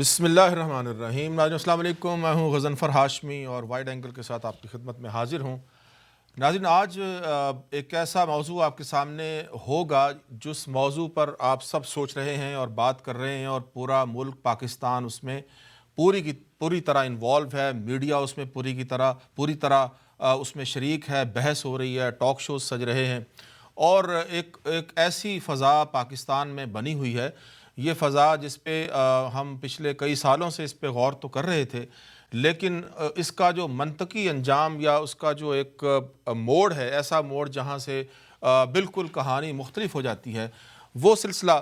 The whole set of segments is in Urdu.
بسم اللہ الرحمن الرحیم۔ ناظرین السلام علیکم، میں ہوں غضنفر ہاشمی اور وائڈ اینگل کے ساتھ آپ کی خدمت میں حاضر ہوں۔ ناظرین، آج ایک ایسا موضوع آپ کے سامنے ہوگا جس موضوع پر آپ سب سوچ رہے ہیں اور بات کر رہے ہیں، اور پورا ملک پاکستان اس میں پوری طرح انوالو ہے، میڈیا اس میں پوری طرح اس میں شریک ہے، بحث ہو رہی ہے، ٹاک شوز سج رہے ہیں، اور ایک ایسی فضا پاکستان میں بنی ہوئی ہے۔ یہ فضا جس پہ ہم پچھلے کئی سالوں سے اس پہ غور تو کر رہے تھے، لیکن اس کا جو منطقی انجام یا اس کا جو ایک موڑ ہے، ایسا موڑ جہاں سے بالکل کہانی مختلف ہو جاتی ہے، وہ سلسلہ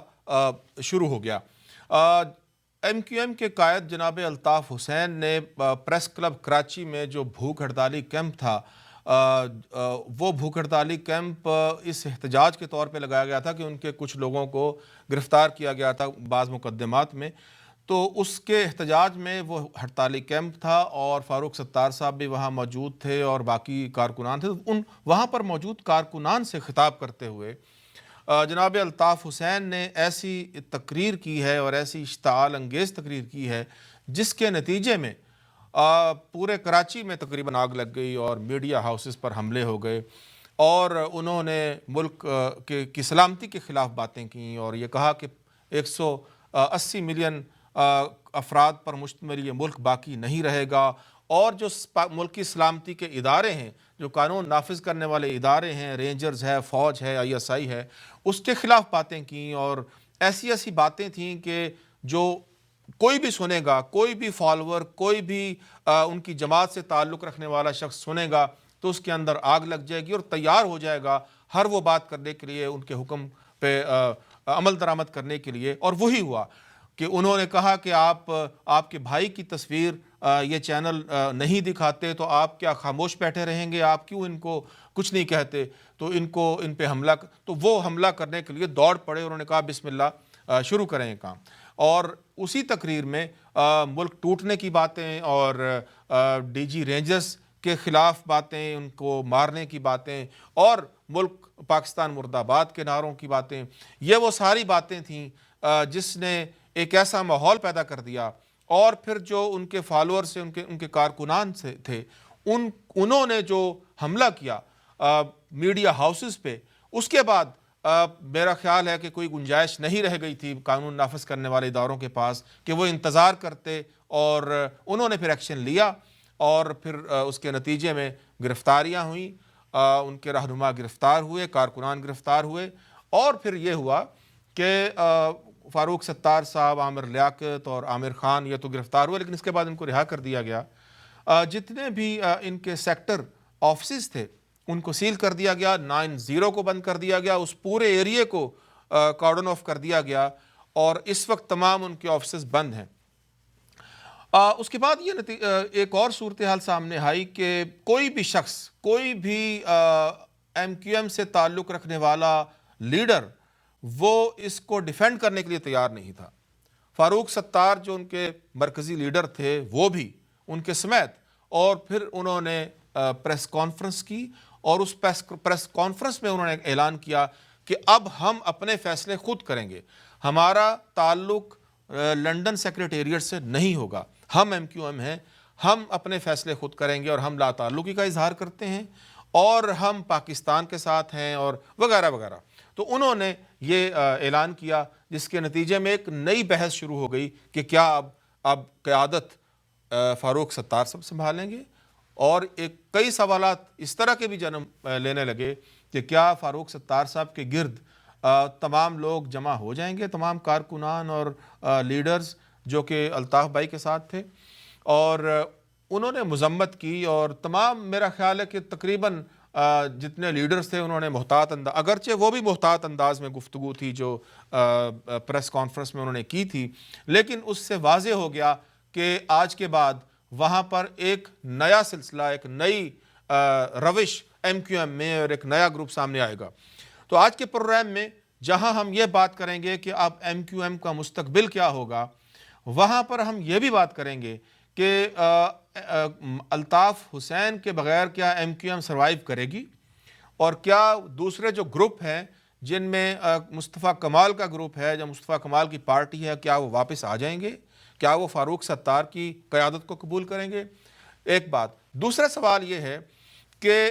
شروع ہو گیا۔ ایم کیو ایم کے قائد جناب الطاف حسین نے پریس کلب کراچی میں جو بھوک ہڑتالی کیمپ تھا، وہ بھوک ہڑتالی کیمپ اس احتجاج کے طور پہ لگایا گیا تھا کہ ان کے کچھ لوگوں کو گرفتار کیا گیا تھا بعض مقدمات میں، تو اس کے احتجاج میں وہ ہڑتالی کیمپ تھا، اور فاروق ستار صاحب بھی وہاں موجود تھے اور باقی کارکنان تھے۔ ان وہاں پر موجود کارکنان سے خطاب کرتے ہوئے جناب الطاف حسین نے ایسی تقریر کی ہے، اور ایسی اشتعال انگیز تقریر کی ہے، جس کے نتیجے میں پورے کراچی میں تقریباً آگ لگ گئی اور میڈیا ہاؤسز پر حملے ہو گئے، اور انہوں نے ملک کی سلامتی کے خلاف باتیں کیں، اور یہ کہا کہ 180 ملین افراد پر مشتمل یہ ملک باقی نہیں رہے گا، اور جو ملک کی سلامتی کے ادارے ہیں، جو قانون نافذ کرنے والے ادارے ہیں، رینجرز ہے، فوج ہے، ISI ہے، اس کے خلاف باتیں کیں، اور ایسی باتیں تھیں کہ جو کوئی بھی سنے گا، کوئی بھی فالوور، کوئی بھی ان کی جماعت سے تعلق رکھنے والا شخص سنے گا تو اس کے اندر آگ لگ جائے گی، اور تیار ہو جائے گا ہر وہ بات کرنے کے لیے، ان کے حکم پہ عمل درآمد کرنے کے لیے۔ اور وہی ہوا کہ انہوں نے کہا کہ آپ کے بھائی کی تصویر یہ چینل نہیں دکھاتے تو آپ کیا خاموش بیٹھے رہیں گے؟ آپ کیوں ان کو کچھ نہیں کہتے؟ تو ان پہ حملہ، تو وہ حملہ کرنے کے لیے دوڑ پڑے، انہوں نے کہا بسم اللہ شروع کریں یہ کام۔ اور اسی تقریر میں ملک ٹوٹنے کی باتیں، اور DG رینجرز کے خلاف باتیں، ان کو مارنے کی باتیں، اور ملک پاکستان مرد آباد کے نعروں کی باتیں، یہ وہ ساری باتیں تھیں جس نے ایک ایسا ماحول پیدا کر دیا۔ اور پھر جو ان کے فالوور سے، ان کے کارکنان سے تھے، انہوں نے جو حملہ کیا میڈیا ہاؤسز پہ، اس کے بعد میرا خیال ہے کہ کوئی گنجائش نہیں رہ گئی تھی قانون نافذ کرنے والے اداروں کے پاس کہ وہ انتظار کرتے، اور انہوں نے پھر ایکشن لیا، اور پھر اس کے نتیجے میں گرفتاریاں ہوئیں، ان کے رہنما گرفتار ہوئے، کارکنان گرفتار ہوئے، اور پھر یہ ہوا کہ فاروق ستار صاحب، عامر لیاقت اور عامر خان یہ تو گرفتار ہوئے، لیکن اس کے بعد ان کو رہا کر دیا گیا۔ جتنے بھی ان کے سیکٹر آفسز تھے ان کو سیل کر دیا گیا، 9-0 کو بند کر دیا گیا، اس پورے ایریے کو کارڈن آف کر دیا گیا، اور اس وقت تمام ان کے آفسز بند ہیں۔ اس کے بعد یہ ایک اور صورتحال سامنے آئی کہ کوئی بھی شخص، کوئی بھی ایم کیو ایم سے تعلق رکھنے والا لیڈر، وہ اس کو ڈیفینڈ کرنے کے لیے تیار نہیں تھا۔ فاروق ستار جو ان کے مرکزی لیڈر تھے، وہ بھی ان کے سمیت، اور پھر انہوں نے پریس کانفرنس کی، اور اس پریس کانفرنس میں انہوں نے اعلان کیا کہ اب ہم اپنے فیصلے خود کریں گے، ہمارا تعلق لنڈن سیکریٹریٹ سے نہیں ہوگا، ہم ایم کیو ایم ہیں، ہم اپنے فیصلے خود کریں گے، اور ہم لا تعلقی کا اظہار کرتے ہیں، اور ہم پاکستان کے ساتھ ہیں، اور وغیرہ وغیرہ۔ تو انہوں نے یہ اعلان کیا، جس کے نتیجے میں ایک نئی بحث شروع ہو گئی کہ کیا اب قیادت فاروق ستار صاحب سنبھالیں گے، اور کئی سوالات اس طرح کے بھی جنم لینے لگے کہ کیا فاروق ستار صاحب کے گرد تمام لوگ جمع ہو جائیں گے، تمام کارکنان اور لیڈرز جو کہ الطاف بھائی کے ساتھ تھے۔ اور انہوں نے مذمت کی، اور تمام، میرا خیال ہے کہ تقریباً جتنے لیڈرز تھے انہوں نے محتاط انداز، اگرچہ وہ بھی محتاط انداز میں گفتگو تھی جو پریس کانفرنس میں انہوں نے کی تھی، لیکن اس سے واضح ہو گیا کہ آج کے بعد وہاں پر ایک نیا سلسلہ، ایک نئی روش ایم کیو ایم میں، اور ایک نیا گروپ سامنے آئے گا۔ تو آج کے پروگرام میں جہاں ہم یہ بات کریں گے کہ اب ایم کیو ایم کا مستقبل کیا ہوگا، وہاں پر ہم یہ بھی بات کریں گے کہ الطاف حسین کے بغیر کیا ایم کیو ایم سروائیو کرے گی، اور کیا دوسرے جو گروپ ہیں جن میں مصطفیٰ کمال کا گروپ ہے، جو مصطفیٰ کمال کی پارٹی ہے، کیا وہ واپس آ جائیں گے، کیا وہ فاروق ستار کی قیادت کو قبول کریں گے؟ ایک بات. دوسرا سوال یہ ہے کہ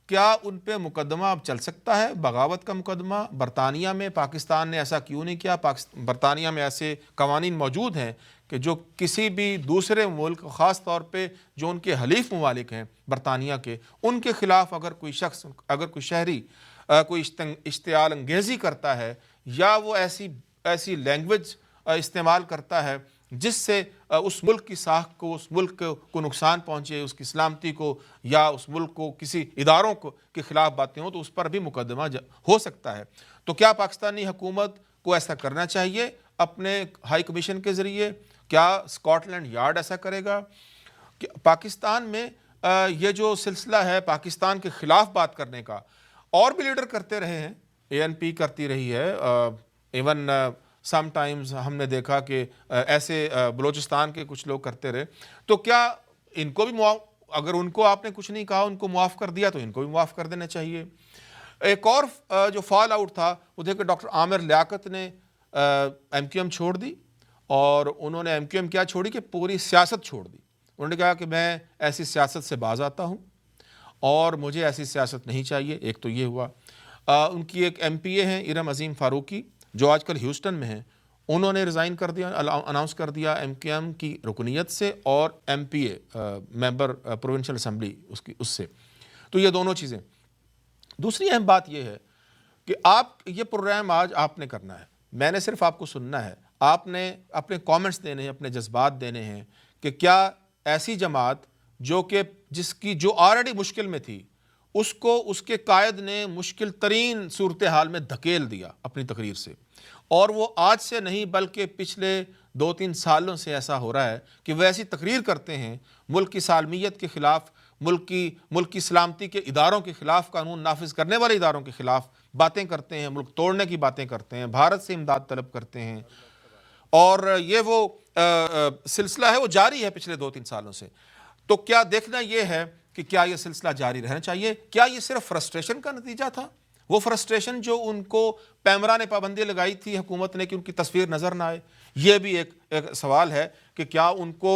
کیا ان پہ مقدمہ اب چل سکتا ہے، بغاوت کا مقدمہ؟ برطانیہ میں پاکستان نے ایسا کیوں نہیں کیا؟ برطانیہ میں ایسے قوانین موجود ہیں کہ جو کسی بھی دوسرے ملک، خاص طور پہ جو ان کے حلیف ممالک ہیں برطانیہ کے، ان کے خلاف اگر کوئی شخص، اگر کوئی شہری کوئی اشتعال انگیزی کرتا ہے یا وہ ایسی لینگویج استعمال کرتا ہے جس سے اس ملک کی ساکھ کو، اس ملک کو نقصان پہنچے، اس کی سلامتی کو، یا اس ملک کو کسی اداروں کے خلاف باتیں ہوں، تو اس پر بھی مقدمہ ہو سکتا ہے. تو کیا پاکستانی حکومت کو ایسا کرنا چاہیے اپنے ہائی کمیشن کے ذریعے؟ کیا اسکاٹ لینڈ یارڈ ایسا کرے گا؟ پاکستان میں یہ جو سلسلہ ہے پاکستان کے خلاف بات کرنے کا، اور بھی لیڈر کرتے رہے ہیں، اے این پی کرتی رہی ہے، ایون سم ٹائمز ہم نے دیکھا کہ ایسے بلوچستان کے کچھ لوگ کرتے رہے. تو کیا ان کو بھی اگر ان کو آپ نے کچھ نہیں کہا، ان کو معاف کر دیا، تو ان کو بھی معاف کر دینا چاہیے. ایک اور جو فال آؤٹ تھا وہ دیکھیں، ڈاکٹر عامر لیاقت نے ایم کیو ایم چھوڑ دی، اور انہوں نے ایم کیو ایم کیا چھوڑی کہ پوری سیاست چھوڑ دی. انہوں نے کہا کہ میں ایسی سیاست سے باز آتا ہوں اور مجھے ایسی سیاست نہیں چاہیے. ایک تو یہ ہوا. ان کی ایک ایم پی اے ہیں ارم عظیم فاروقی، جو آج کل ہیوسٹن میں ہیں، انہوں نے ریزائن کر دیا، اناؤنس کر دیا ایم کیو ایم کی رکنیت سے، اور ایم پی اے ممبر پروونشل اسمبلی اس سے. تو یہ دونوں چیزیں. دوسری اہم بات یہ ہے کہ یہ پروگرام آج آپ نے کرنا ہے، میں نے صرف آپ کو سننا ہے. آپ نے اپنے کامنٹس دینے ہیں، اپنے جذبات دینے ہیں کہ کیا ایسی جماعت جو آلریڈی مشکل میں تھی، اس کو اس کے قائد نے مشکل ترین صورتحال میں دھکیل دیا اپنی تقریر سے. اور وہ آج سے نہیں بلکہ پچھلے 2-3 سالوں سے ایسا ہو رہا ہے کہ وہ ایسی تقریر کرتے ہیں ملک کی سالمیت کے خلاف، ملک کی سلامتی کے اداروں کے خلاف، قانون نافذ کرنے والے اداروں کے خلاف باتیں کرتے ہیں، ملک توڑنے کی باتیں کرتے ہیں، بھارت سے امداد طلب کرتے ہیں. اور یہ وہ سلسلہ ہے، وہ جاری ہے پچھلے 2-3 سالوں سے. تو کیا دیکھنا یہ ہے کہ کیا یہ سلسلہ جاری رہنا چاہیے؟ کیا یہ صرف فرسٹریشن کا نتیجہ تھا؟ وہ فرسٹریشن جو ان کو پیمرا نے پابندی لگائی تھی حکومت نے کہ ان کی تصویر نظر نہ آئے، یہ بھی ایک سوال ہے کہ کیا ان کو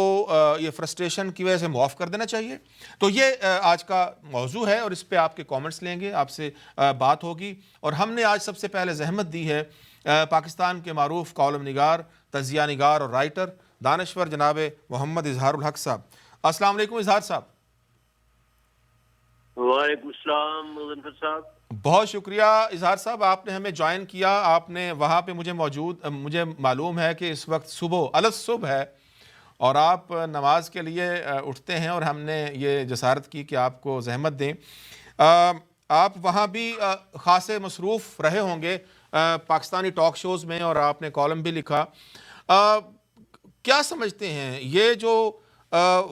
یہ فرسٹریشن کی وجہ سے معاف کر دینا چاہیے. تو یہ آج کا موضوع ہے، اور اس پہ آپ کے کامنٹس لیں گے، آپ سے بات ہوگی. اور ہم نے آج سب سے پہلے زحمت دی ہے پاکستان کے معروف کالم نگار، تجزیہ نگار اور رائٹر دانشور جناب محمد اظہار الحق صاحب. السلام علیکم اظہار صاحب. وعلیکم السلام مظفر صاحب. بہت شکریہ اظہار صاحب، آپ نے ہمیں جوائن کیا. آپ نے وہاں پہ مجھے معلوم ہے کہ اس وقت صبح ہے، اور آپ نماز کے لیے اٹھتے ہیں، اور ہم نے یہ جسارت کی کہ آپ کو زحمت دیں. آپ وہاں بھی خاصے مصروف رہے ہوں گے پاکستانی ٹاک شوز میں، اور آپ نے کالم بھی لکھا. کیا سمجھتے ہیں یہ جو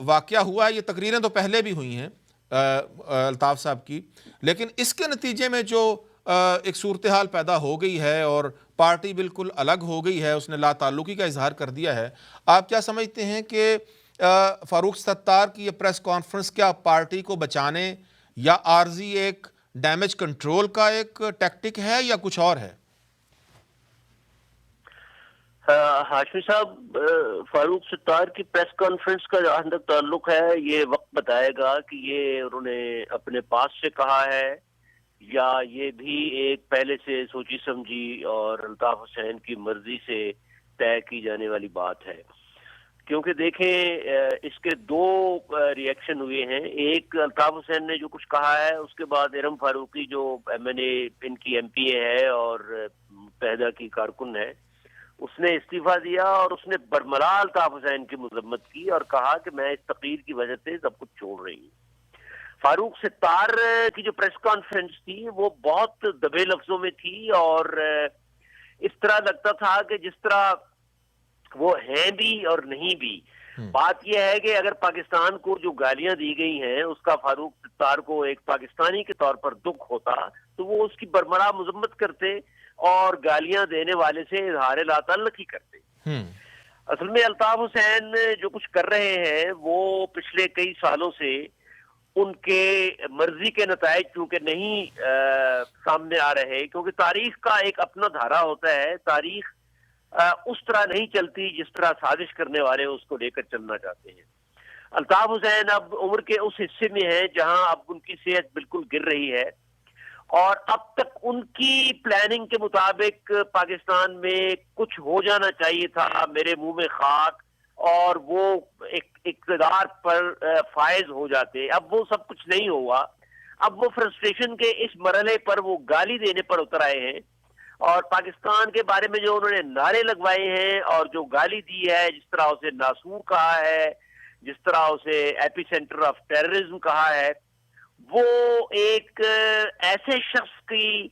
واقعہ ہوا ہے؟ یہ تقریریں تو پہلے بھی ہوئی ہیں الطاف صاحب کی، لیکن اس کے نتیجے میں جو ایک صورتحال پیدا ہو گئی ہے اور پارٹی بالکل الگ ہو گئی ہے، اس نے لا تعلقی کا اظہار کر دیا ہے. آپ کیا سمجھتے ہیں کہ فاروق ستار کی یہ پریس کانفرنس کیا پارٹی کو بچانے یا عارضی ایک ڈیمیج کنٹرول کا ایک ٹیکٹک ہے، یا کچھ اور ہے؟ ہاشمی صاحب، فاروق ستار کی پریس کانفرنس کا جہاں تک تعلق ہے، یہ وقت بتائے گا کہ یہ انہوں نے اپنے پاس سے کہا ہے یا یہ بھی ایک پہلے سے سوچی سمجھی اور الطاف حسین کی مرضی سے طے کی جانے والی بات ہے. کیونکہ دیکھیں، اس کے دو ریئیکشن ہوئے ہیں. ایک، الطاف حسین نے جو کچھ کہا ہے، اس کے بعد ارم فاروقی جو ایم این اے ان کی ایم پی اے ہے اور متحدہ کی کارکن ہے، اس نے استعفیٰ دیا اور اس نے برملا الطاف حسین کی مذمت کی اور کہا کہ میں اس تقریر کی وجہ سے سب کچھ چھوڑ رہی ہوں. فاروق ستار کی جو پریس کانفرنس تھی وہ بہت دبے لفظوں میں تھی، اور اس طرح لگتا تھا کہ جس طرح وہ ہیں بھی اور نہیں بھی. بات یہ ہے کہ اگر پاکستان کو جو گالیاں دی گئی ہیں اس کا فاروق ستار کو ایک پاکستانی کے طور پر دکھ ہوتا تو وہ اس کی برملا مذمت کرتے اور گالیاں دینے والے سے اظہار لا تعلقی کرتے. اصل میں الطاف حسین جو کچھ کر رہے ہیں وہ پچھلے کئی سالوں سے ان کے مرضی کے نتائج چونکہ نہیں سامنے آ رہے، کیونکہ تاریخ کا ایک اپنا دھارا ہوتا ہے. تاریخ اس طرح نہیں چلتی جس طرح سازش کرنے والے اس کو لے کر چلنا چاہتے ہیں۔ الطاف حسین اب عمر کے اس حصے میں ہیں جہاں اب ان کی صحت بالکل گر رہی ہے، اور اب تک ان کی پلاننگ کے مطابق پاکستان میں کچھ ہو جانا چاہیے تھا، میرے منہ میں خاک، اور وہ اقتدار پر فائز ہو جاتے۔ اب وہ سب کچھ نہیں ہوا، اب وہ فرسٹریشن کے اس مرحلے پر وہ گالی دینے پر اتر آئے ہیں، اور پاکستان کے بارے میں جو انہوں نے نعرے لگوائے ہیں اور جو گالی دی ہے، جس طرح اسے ناسور کہا ہے، جس طرح اسے ایپی سینٹر آف ٹیررزم کہا ہے، وہ ایک ایسے شخص کی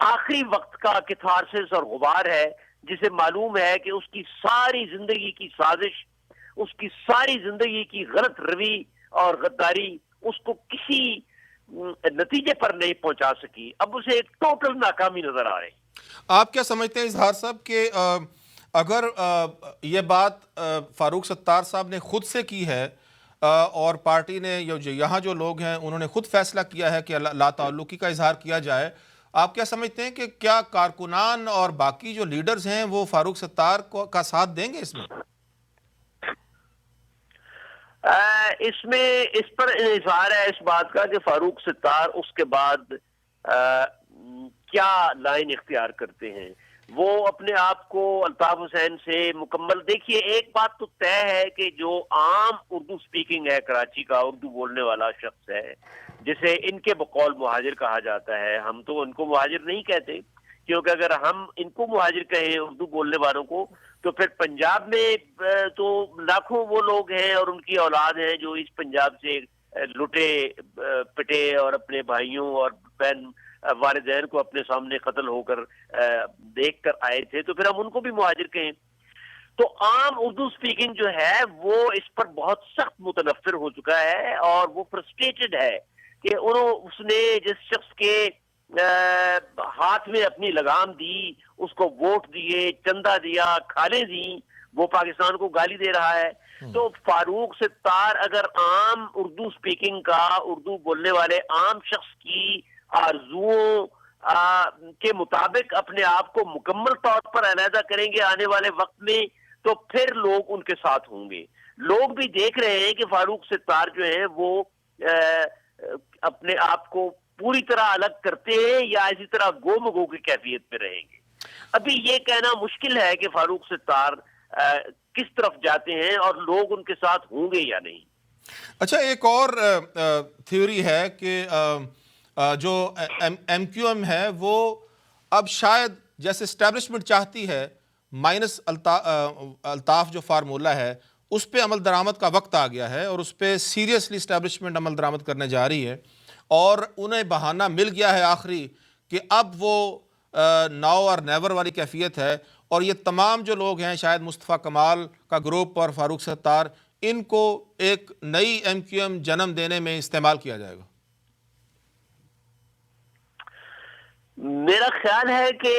آخری وقت کا کتھارسس اور غبار ہے جسے معلوم ہے کہ اس کی ساری زندگی کی سازش، اس کی ساری زندگی کی غلط روی اور غداری اس کو کسی نتیجے پر نہیں پہنچا سکی، اب اسے ایک ٹوٹل ناکامی نظر آ رہی۔ آپ کیا سمجھتے ہیں اظہار صاحب کہ اگر یہ بات فاروق ستار صاحب نے خود سے کی ہے اور پارٹی نے یہاں جو لوگ ہیں انہوں نے خود فیصلہ کیا ہے کہ لا تعلقی کا اظہار کیا جائے، آپ کیا سمجھتے ہیں کہ کیا کارکنان اور باقی جو لیڈرز ہیں وہ فاروق ستار کا ساتھ دیں گے اس میں؟ اس میں اس پر اظہار ہے اس بات کا کہ فاروق ستار اس کے بعد کیا لائن اختیار کرتے ہیں۔ وہ اپنے آپ کو الطاف حسین سے مکمل، دیکھیے ایک بات تو طے ہے کہ جو عام اردو سپیکنگ ہے کراچی کا، اردو بولنے والا شخص ہے جسے ان کے بقول مہاجر کہا جاتا ہے، ہم تو ان کو مہاجر نہیں کہتے، کیونکہ اگر ہم ان کو مہاجر کہیں اردو بولنے والوں کو تو پھر پنجاب میں تو لاکھوں وہ لوگ ہیں اور ان کی اولاد ہیں جو اس پنجاب سے لٹے پٹے اور اپنے بھائیوں اور بہن والدین کو اپنے سامنے قتل ہو کر دیکھ کر آئے تھے، تو پھر ہم ان کو بھی مہاجر کہیں۔ تو عام اردو سپیکنگ جو ہے وہ اس پر بہت سخت متنفر ہو چکا ہے، اور وہ فرسٹریٹڈ ہے کہ اس نے جس شخص کے ہاتھ میں اپنی لگام دی، اس کو ووٹ دیے، چندہ دیا، کھالیں دیں، وہ پاکستان کو گالی دے رہا ہے۔ تو فاروق ستار اگر عام اردو سپیکنگ کا، اردو بولنے والے عام شخص کی آرزوؤں کے مطابق اپنے آپ کو مکمل طور پر علیحدہ کریں گے آنے والے وقت میں، تو پھر لوگ ان کے ساتھ ہوں گے۔ لوگ بھی دیکھ رہے ہیں کہ فاروق ستار جو ہیں وہ اپنے آپ کو پوری طرح الگ کرتے ہیں یا اسی طرح گو مگو کی کیفیت میں رہیں گے۔ ابھی یہ کہنا مشکل ہے کہ فاروق ستار کس طرف جاتے ہیں اور لوگ ان کے ساتھ ہوں گے یا نہیں۔ اچھا، ایک اور تھیوری ہے کہ جو ایم کیو ایم ہے وہ اب شاید جیسے اسٹیبلشمنٹ چاہتی ہے مائنس الطاف جو فارمولہ ہے اس پہ عمل درآمد کا وقت آ گیا ہے، اور اس پہ سیریسلی اسٹیبلشمنٹ عمل درآمد کرنے جا رہی ہے، اور انہیں بہانہ مل گیا ہے آخری کہ اب وہ ناؤ اور نیور والی کیفیت ہے، اور یہ تمام جو لوگ ہیں شاید مصطفیٰ کمال کا گروپ اور فاروق ستار، ان کو ایک نئی ایم کیو ایم جنم دینے میں استعمال کیا جائے گا۔ میرا خیال ہے کہ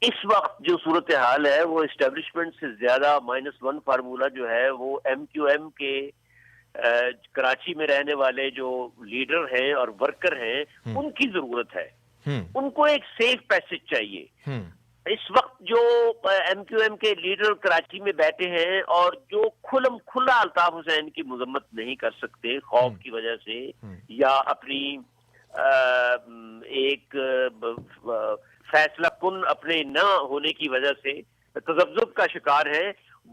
اس وقت جو صورتحال ہے وہ اسٹیبلشمنٹ سے زیادہ -1 فارمولہ جو ہے وہ ایم کیو ایم کے کراچی میں رہنے والے جو لیڈر ہیں اور ورکر ہیں ان کی ضرورت ہے۔ ان کو ایک سیف پیسج چاہیے۔ اس وقت جو ایم کیو ایم کے لیڈر کراچی میں بیٹھے ہیں اور جو کھلم کھلا الطاف حسین کی مذمت نہیں کر سکتے خوف کی وجہ سے یا اپنی ایک فیصلہ کن اپنے نہ ہونے کی وجہ سے تذبذب کا شکار ہے،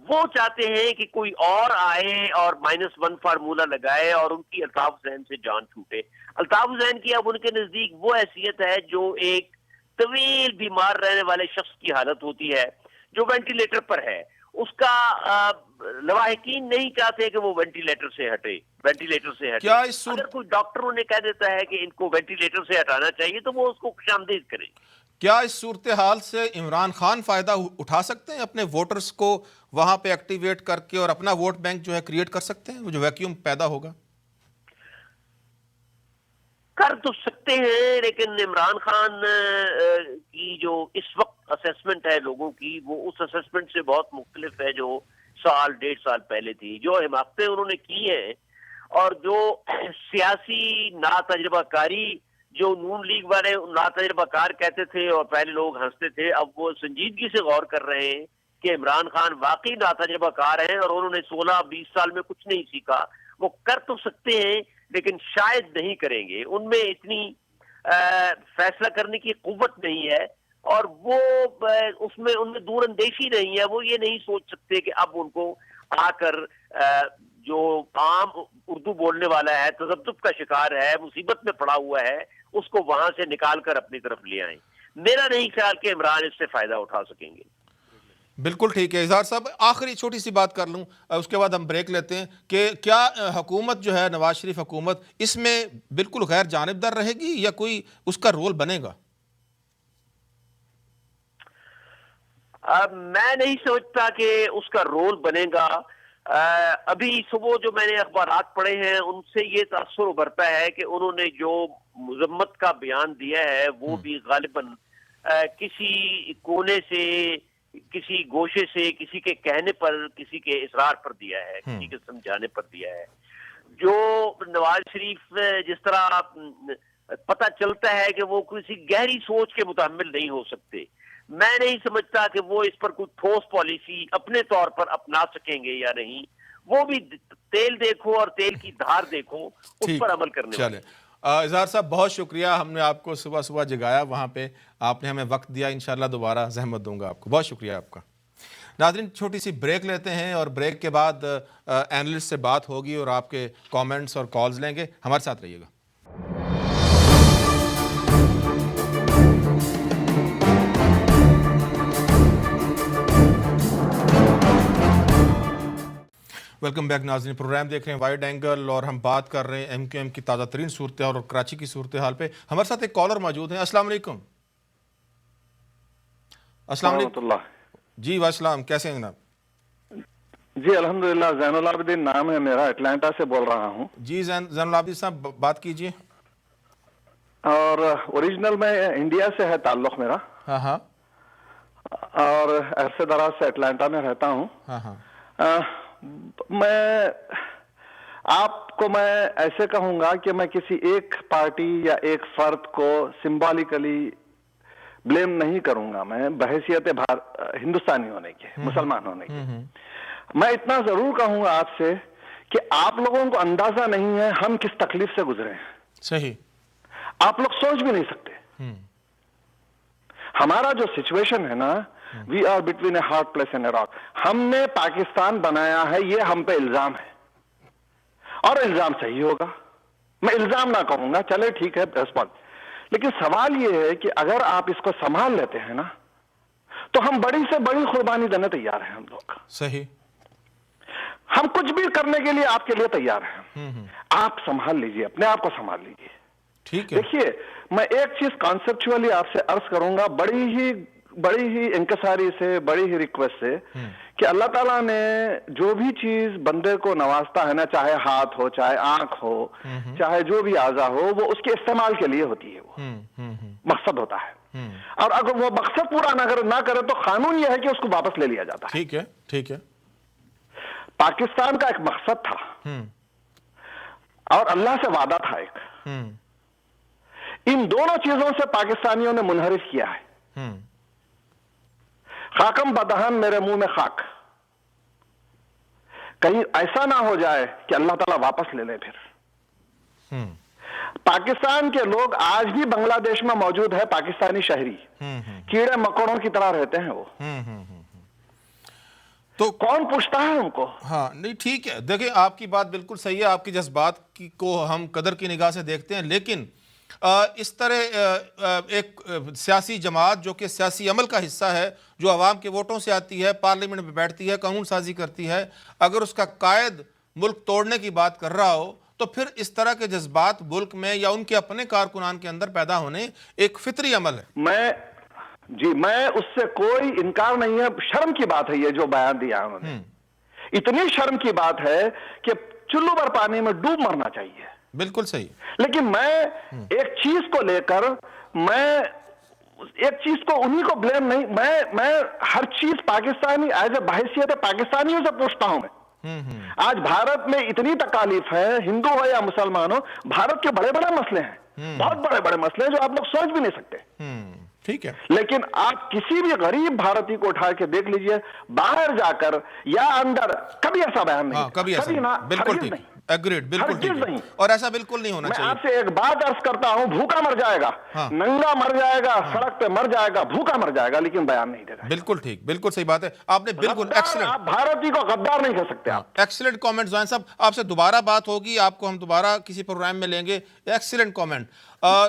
وہ چاہتے ہیں کہ کوئی اور آئے اور -1 فارمولہ لگائے اور ان کی الطاف حسین سے جان چھوٹے۔ الطاف حسین کی اب ان کے نزدیک وہ حیثیت ہے جو ایک طویل بیمار رہنے والے شخص کی حالت ہوتی ہے جو وینٹیلیٹر پر ہے، اس کا لواحقین نہیں چاہتے کہ وہ وینٹیلیٹر سے ہٹے۔ اگر کوئی ڈاکٹر انہیں کہہ دیتا ہے کہ ان کو وینٹیلیٹر سے ہٹانا چاہیے تو وہ اس کو خوشامدید کریں۔ کیا اس صورتحال سے عمران خان فائدہ اٹھا سکتے ہیں، اپنے ووٹرز کو وہاں پہ ایکٹیویٹ کر کے اور اپنا ووٹ بینک جو ہے کریٹ کر سکتے ہیں، وہ جو ویکیوم پیدا ہوگا؟ کر تو سکتے ہیں، لیکن عمران خان کی جو اس وقت اسیسمنٹ ہے لوگوں کی، وہ اس اسیسمنٹ سے بہت مختلف ہے جو 1.5 سال پہلے تھی۔ جو حماقتیں انہوں نے کی ہیں اور جو سیاسی ناتجربہ کاری جو نون لیگ والے ناتجربہ کار کہتے تھے اور پہلے لوگ ہنستے تھے، اب وہ سنجیدگی سے غور کر رہے ہیں کہ عمران خان واقعی ناتجربہ کار ہیں اور انہوں نے 16-20 سال میں کچھ نہیں سیکھا. وہ کر تو سکتے ہیں لیکن شاید نہیں کریں گے. ان میں اتنی فیصلہ کرنے کی قوت نہیں ہے اور وہ ان میں دور اندیشی نہیں ہے. وہ یہ نہیں سوچ سکتے کہ اب ان کو آ کر جو عام اردو بولنے والا ہے، تذبذب کا شکار ہے، مصیبت میں پڑا ہوا ہے، اس کو وہاں سے نکال کر اپنی طرف لے آئیں. میرا نہیں خیال کہ عمران اس سے فائدہ اٹھا سکیں گے. بالکل ٹھیک ہے. اظہار صاحب آخری چھوٹی سی بات کر لوں اس کے بعد ہم بریک لیتے ہیں کہ کیا حکومت جو ہے نواز شریف حکومت اس میں بالکل غیر جانبدار رہے گی یا کوئی اس کا رول بنے گا؟ میں نہیں سمجھتا کہ اس کا رول بنے گا. ابھی صبح جو میں نے اخبارات پڑھے ہیں ان سے یہ تاثر ابھرتا ہے کہ انہوں نے جو مذمت کا بیان دیا ہے وہ بھی غالباً کسی کونے سے، کسی گوشے سے، کسی کے کہنے پر، کسی کے اصرار پر دیا ہے، کسی کے سمجھانے پر دیا ہے. جو نواز شریف جس طرح پتہ چلتا ہے کہ وہ کسی گہری سوچ کے متحمل نہیں ہو سکتے. میں نہیں سمجھتا کہ وہ اس پر کوئی ٹھوس پالیسی اپنے طور پر اپنا سکیں گے یا نہیں. وہ بھی تیل دیکھو اور تیل کی دھار دیکھو، اس پر عمل کرنے والے. اظہار صاحب بہت شکریہ، ہم نے آپ کو صبح صبح جگایا وہاں پہ، آپ نے ہمیں وقت دیا. انشاءاللہ دوبارہ زحمت دوں گا آپ کو. بہت شکریہ آپ کا. ناظرین چھوٹی سی بریک لیتے ہیں اور بریک کے بعد اینالسٹ سے بات ہوگی اور آپ کے کامنٹس اور کالز لیں گے. ہمارے ساتھ رہیے گا. ویلکم بیک ناظرین، پروگرام دیکھ رہے ہیں وائڈ اینگل اور ہم بات کر رہے ہیں ایم کیو ایم کی تازہ ترین صورتحال اور کراچی کی صورتحال پہ. ہمارے ساتھ ایک کالر موجود ہیں. السلام علیکم. السلام علیکم. جی والسلام، کیسے ہیں جناب؟ جی الحمدللہ، زین العابدین نام ہے میرا، اٹلانٹا سے بول رہا ہوں. جی زین العابدین صاحب بات کیجئے. اور اوریجنل میں انڈیا سے ہے تعلق میرا. ہاں ہاں. اور عرصے دراز سے اٹلانٹا میں رہتا ہوں. ہاں ہاں. میں آپ کو میں ایسے کہوں گا کہ میں کسی ایک پارٹی یا ایک فرد کو سمبولیکلی بلیم نہیں کروں گا. میں بحیثیت ہندوستانی ہونے کے، مسلمان ہونے کے، میں اتنا ضرور کہوں گا آپ سے کہ آپ لوگوں کو اندازہ نہیں ہے ہم کس تکلیف سے گزرے ہیں. صحیح. آپ لوگ سوچ بھی نہیں سکتے. ہمارا جو سچویشن ہے نا، we are between a hard place and a rock. ہم نے پاکستان بنایا ہے، یہ ہم پہ الزام ہے اور الزام صحیح ہوگا. میں الزام نہ کہوں گا، چلے ٹھیک ہے ریسپانس. لیکن سوال یہ ہے کہ اگر آپ اس کو سنبھال لیتے ہیں نا تو ہم بڑی سے بڑی قربانی دینے تیار ہیں. ہم لوگ صحیح، ہم کچھ بھی کرنے کے لیے آپ کے لیے تیار ہیں. آپ سنبھال لیجئے، اپنے آپ کو سنبھال لیجئے. ٹھیک ہے. دیکھیے میں ایک چیز کانسیپچولی آپ سے عرض کروں گا، بڑی ہی انکساری سے، بڑی ہی ریکویسٹ سے، کہ اللہ تعالیٰ نے جو بھی چیز بندے کو نوازتا ہے نا، چاہے ہاتھ ہو، چاہے آنکھ ہو، چاہے جو بھی اعضا ہو، وہ اس کے استعمال کے لیے ہوتی ہے. وہ مقصد ہوتا ہے. اور اگر وہ مقصد پورا نہ کرے تو قانون یہ ہے کہ اس کو واپس لے لیا جاتا ہے. ٹھیک ہے. ٹھیک ہے. پاکستان کا ایک مقصد تھا اور اللہ سے وعدہ تھا ایک. ان دونوں چیزوں سے پاکستانیوں نے منحرف کیا ہے. خاکم بدہن میرے منہ میں خاک. کہیں ایسا نہ ہو جائے کہ اللہ تعالیٰ واپس لے لے. پھر پاکستان کے لوگ آج بھی بنگلہ دیش میں موجود ہے، پاکستانی شہری کیڑے مکوڑوں کی طرح رہتے ہیں. وہ تو کون پوچھتا ہے ان کو؟ ہاں نہیں ٹھیک ہے. دیکھیں آپ کی بات بالکل صحیح ہے، آپ کی جذبات کو ہم قدر کی نگاہ سے دیکھتے ہیں، لیکن اس طرح ایک سیاسی جماعت جو کہ سیاسی عمل کا حصہ ہے، جو عوام کے ووٹوں سے آتی ہے، پارلیمنٹ میں بیٹھتی ہے، قانون سازی کرتی ہے، اگر اس کا قائد ملک توڑنے کی بات کر رہا ہو تو پھر اس طرح کے جذبات ملک میں یا ان کے اپنے کارکنان کے اندر پیدا ہونے ایک فطری عمل ہے. میں اس سے کوئی انکار نہیں ہے. شرم کی بات ہے یہ جو بیان دیا انہوں نے. اتنی شرم کی بات ہے کہ چلو بھر پانی میں ڈوب مرنا چاہیے. بالکل صحیح. لیکن میں ایک چیز کو لے کر ایک چیز کو انہی کو بلیم نہیں، میں ہر چیز پاکستانی ایز اے بحیثیت پاکستانیوں سے پوچھتا ہوں. میں آج بھارت میں اتنی تکالیف ہے، ہندو ہو یا مسلمان ہو، بھارت کے بڑے بڑے مسئلے ہیں، بہت بڑے بڑے مسئلے ہیں جو آپ لوگ سوچ بھی نہیں سکتے. ٹھیک ہے. لیکن آپ کسی بھی غریب بھارتی کو اٹھا کے دیکھ لیجئے باہر جا کر یا اندر کبھی ایسا بیان نہیں. کبھی ایسا نہ، بالکل ہرگز ٹھیک. نہیں، ایگریڈ، بالکل ٹھیک ہرگز ہے. نہیں. اور ایسا بالکل نہیں ہونا میں چاہیے. آپ سے ایک بات عرض کرتا ہوں، بھوکا مر جائے گا، ننگا مر جائے گا، سڑک پہ مر جائے گا، بھوکا مر جائے گا، لیکن بیان نہیں دے گا. بالکل ٹھیک، بالکل صحیح بات ہے. آپ نے بالکل ایکسلنٹ، آپ بھارتی کو غدار نہیں کہہ سکتے. آپ ایکسلنٹ کامنٹ زوین صاحب. آپ سے دوبارہ بات ہوگی، آپ کو ہم دوبارہ کسی پروگرام میں لیں گے. Excellent comment.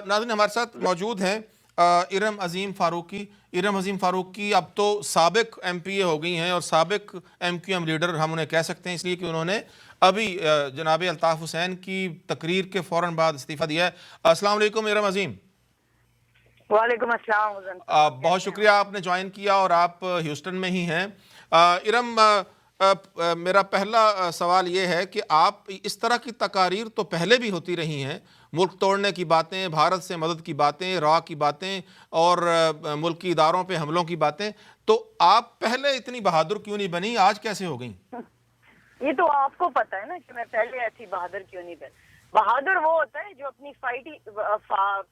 ناظرین ہمارے ساتھ موجود ہیں ارم عظیم فاروقی. ارم عظیم فاروقی اب تو سابق ایم پی اے ہو گئی ہیں اور سابق ایم کیو ایم لیڈر ہم انہیں کہہ سکتے ہیں، اس لیے کہ انہوں نے ابھی جناب الطاف حسین کی تقریر کے فوراً بعد استعفیٰ دیا ہے. السلام علیکم ارم عظیم. وعلیکم السلام. بہت شکریہ آپ نے جوائن کیا اور آپ ہیوسٹن میں ہی ہیں. ارم، میرا پہلا سوال یہ ہے کہ آپ اس طرح کی تقاریر تو پہلے بھی ہوتی رہی ہیں، ملک توڑنے کی باتیں، بھارت سے مدد کی باتیں، را کی باتیں اور ملکی اداروں پہ حملوں کی باتیں، تو آپ پہلے اتنی بہادر کیوں نہیں بنی؟ آج کیسے ہو گئیں؟ یہ تو آپ کو پتا ہے نا کہ میں پہلے ایسی بہادر کیوں نہیں بن. بہادر وہ ہوتا ہے جو اپنی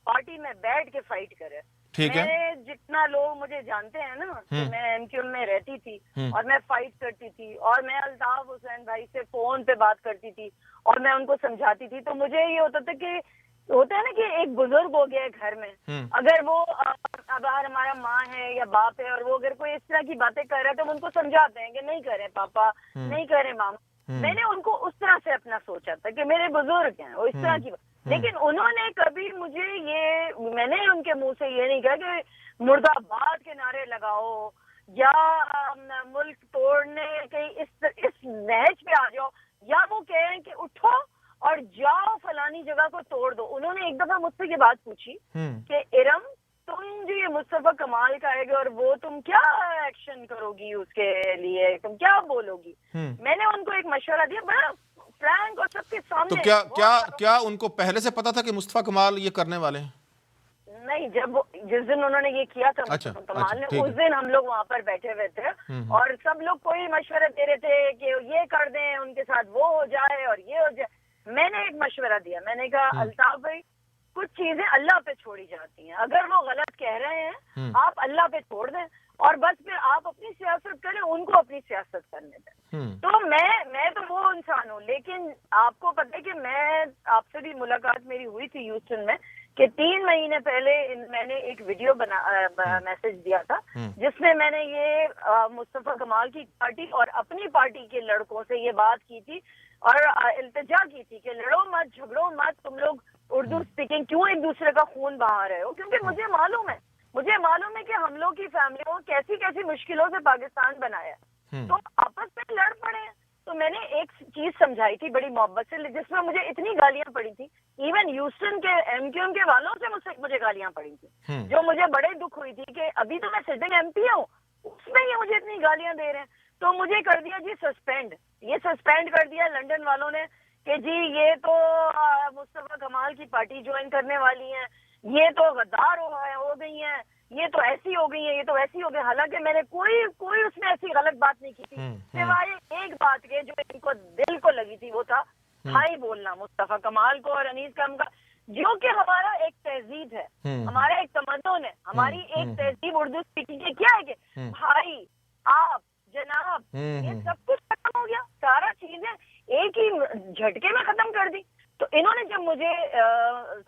پارٹی میں بیٹھ کے فائٹ کرے. میں جتنا لوگ مجھے جانتے ہیں نا کہ میں ایم کیو میں رہتی تھی اور میں فائٹ کرتی تھی اور میں الطاف حسین بھائی سے فون پہ بات کرتی تھی اور میں ان کو سمجھاتی تھی، تو مجھے یہ ہوتا تھا کہ ہوتا ہے نا کہ ایک بزرگ ہو گیا ہے گھر میں، اگر وہ اب ہمارا ماں ہے یا باپ ہے اور وہ اگر کوئی اس طرح کی باتیں کر رہا ہے تو ہم ان کو سمجھاتے ہیں کہ نہیں کریں پاپا، نہیں کریں ماما. میں نے ان کو اس طرح سے اپنا سوچا تھا کہ میرے بزرگ ہیں وہ اس طرح کی بات. لیکن انہوں نے کبھی مجھے میں نے ان کے منہ سے یہ نہیں کہا کہ مرد آباد کے نعرے لگاؤ یا ملک توڑنے کے اس نہج پہ آ جاؤ، یا وہ کہیں کہ اٹھو اور جاؤ فلانی جگہ کو توڑ دو. انہوں نے ایک دفعہ مجھ سے یہ بات پوچھی کہ ارم تم جو یہ مصطفیٰ کمال کا ہے گا اور وہ تم کیا ایکشن کرو گی اس کے لیے، تم کیا بولو گی؟ میں نے ان کو ایک مشورہ دیا بڑا فرینک اور سب کے سامنے. تو کیا ان کو پہلے سے پتا تھا کہ مصطفیٰ کمال یہ کرنے والے ہیں؟ نہیں، جس دن انہوں نے یہ کیا تھا مصطفیٰ کمال نے، اس دن ہم لوگ وہاں پر بیٹھے ہوئے تھے اور سب لوگ کوئی مشورہ دے رہے تھے کہ یہ کر دیں، ان کے ساتھ وہ ہو جائے اور یہ ہو جائے. میں نے ایک مشورہ دیا، میں نے کہا الطاف بھائی کچھ چیزیں اللہ پہ چھوڑی جاتی ہیں، اگر وہ غلط کہہ رہے ہیں آپ اللہ پہ چھوڑ دیں اور بس پھر آپ اپنی سیاست کریں، ان کو اپنی سیاست کرنے دیں. تو میں تو وہ انسان ہوں، لیکن آپ کو پتہ ہے کہ میں آپ سے بھی ملاقات میری ہوئی تھی ہیوسٹن میں کہ 3 مہینے پہلے میں نے ایک ویڈیو میسج دیا تھا جس میں نے یہ مصطفیٰ کمال کی پارٹی اور اپنی پارٹی کے لڑکوں سے یہ بات کی تھی اور التجا کی تھی کہ لڑو مت، جھگڑو مت، تم لوگ اردو اسپیکنگ کیوں ایک دوسرے کا خون بہا رہے ہو؟ کیونکہ مجھے معلوم ہے کہ ہم لوگ کی فیملیوں کیسی کیسی مشکلوں سے پاکستان بنایا تو آپس میں لڑ پڑے ہیں. تو میں نے ایک چیز سمجھائی تھی بڑی محبت سے، جس میں مجھے اتنی گالیاں پڑی تھی، ایون ہیوسٹن کے ایم کیو ایم کے والوں سے مجھے گالیاں پڑی تھی، جو مجھے بڑے دکھ ہوئی تھی کہ ابھی تو میں سٹنگ ایم پی ہوں، اس میں یہ مجھے اتنی گالیاں دے رہے ہیں. تو مجھے کر دیا جی سسپینڈ، یہ سسپینڈ کر دیا لنڈن والوں نے کہ جی یہ تو مصطفیٰ کمال کی پارٹی جوائن کرنے والی ہیں، یہ تو غدار ہو گئی ہیں، یہ تو ایسی ہو گئی ہے، یہ تو ویسی ہو گئی. حالانکہ میں نے کوئی اس میں ایسی غلط بات نہیں کی تھی، سوائے ایک بات کے جو ان کو دل کو لگی تھی، وہ تھا بھائی بولنا مصطفیٰ کمال کو اور انیس کام کا، جو کہ ہمارا ایک تہذیب ہے، ہمارا ایک تمدن ہے، ہماری ایک تہذیب اردو اسپیکنگ کی کیا ہے کہ بھائی، آپ، جناب، یہ سب کچھ ختم ہو گیا، سارا چیزیں ایک ہی جھٹکے میں ختم کر دی. تو انہوں نے جب مجھے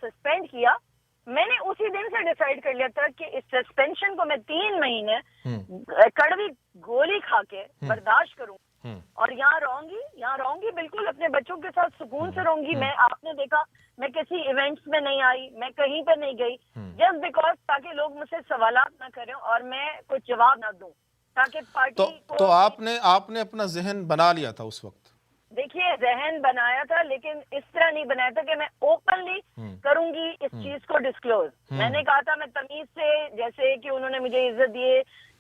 سسپینڈ کیا، میں نے اسی دن سے ڈیسائیڈ کر لیا تھا کہ اس سسپینشن کو میں 3 مہینے کڑوی گولی کھا کے برداشت کروں اور یہاں رہوں گی بالکل اپنے بچوں کے ساتھ سکون سے رہوں گی. آپ نے دیکھا میں کسی ایونٹس میں نہیں آئی، میں کہیں پہ نہیں گئی، جسٹ بیکاز تاکہ لوگ مجھ سے سوالات نہ کریں اور میں کچھ جواب نہ دوں تاکہ پارٹی کو. تو آپ نے اپنا ذہن بنا لیا تھا اس وقت؟ دیکھیے ذہن بنایا تھا، لیکن اس طرح نہیں بنایا تھا کہ میں اوپنلی کروں گی اس چیز کو ڈسکلوز. میں نے کہا تھا میں تمیز سے، جیسے کہ انہوں نے مجھے عزت دی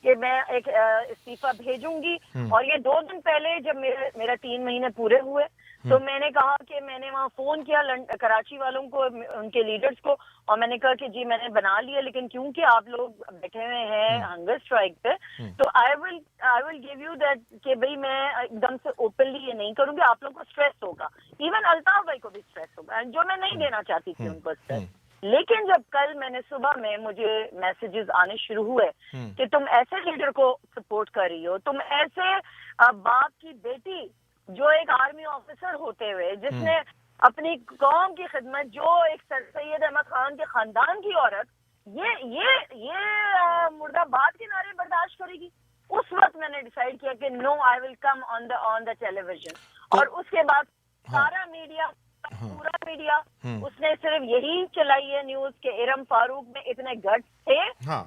کہ میں ایک استعفیٰ بھیجوں گی، اور یہ 2 دن پہلے جب میرا 3 مہینے پورے ہوئے تو میں نے کہا کہ میں نے وہاں فون کیا کراچی والوں کو، ان کے لیڈرز کو، اور میں نے کہا کہ جی میں نے بنا لیا، لیکن کیونکہ آپ لوگ بیٹھے ہوئے ہیں ہنگر اسٹرائک پہ تو آئی ول گیو یو دیٹ کہ بھائی میں ایک دم سے اوپنلی یہ نہیں کروں گی، آپ لوگوں کو اسٹریس ہوگا، ایون الطاف بھائی کو بھی اسٹریس ہوگا، جو میں نہیں دینا چاہتی تھی ان کو اسٹریس. لیکن جب کل میں نے صبح میں مجھے میسیجز آنے شروع ہوئے کہ تم ایسے لیڈر کو سپورٹ کر رہی ہو، تم ایسے باپ کی بیٹی جو ایک آرمی آفیسر ہوتے ہوئے جس نے اپنی قوم کی خدمت، جو ایک سر سید احمد خان کے خاندان کی عورت یہ مرد آباد کے نعرے برداشت کرے گی. اس وقت میں نے ڈیسائیڈ کیا کہ نو، آئی ول کم آن دا ٹیلی ویژن. اور اس کے بعد سارا میڈیا، پورا میڈیا، اس نے صرف یہی چلائی ہے نیوز کہ ارم فاروق میں اتنے گٹس تھے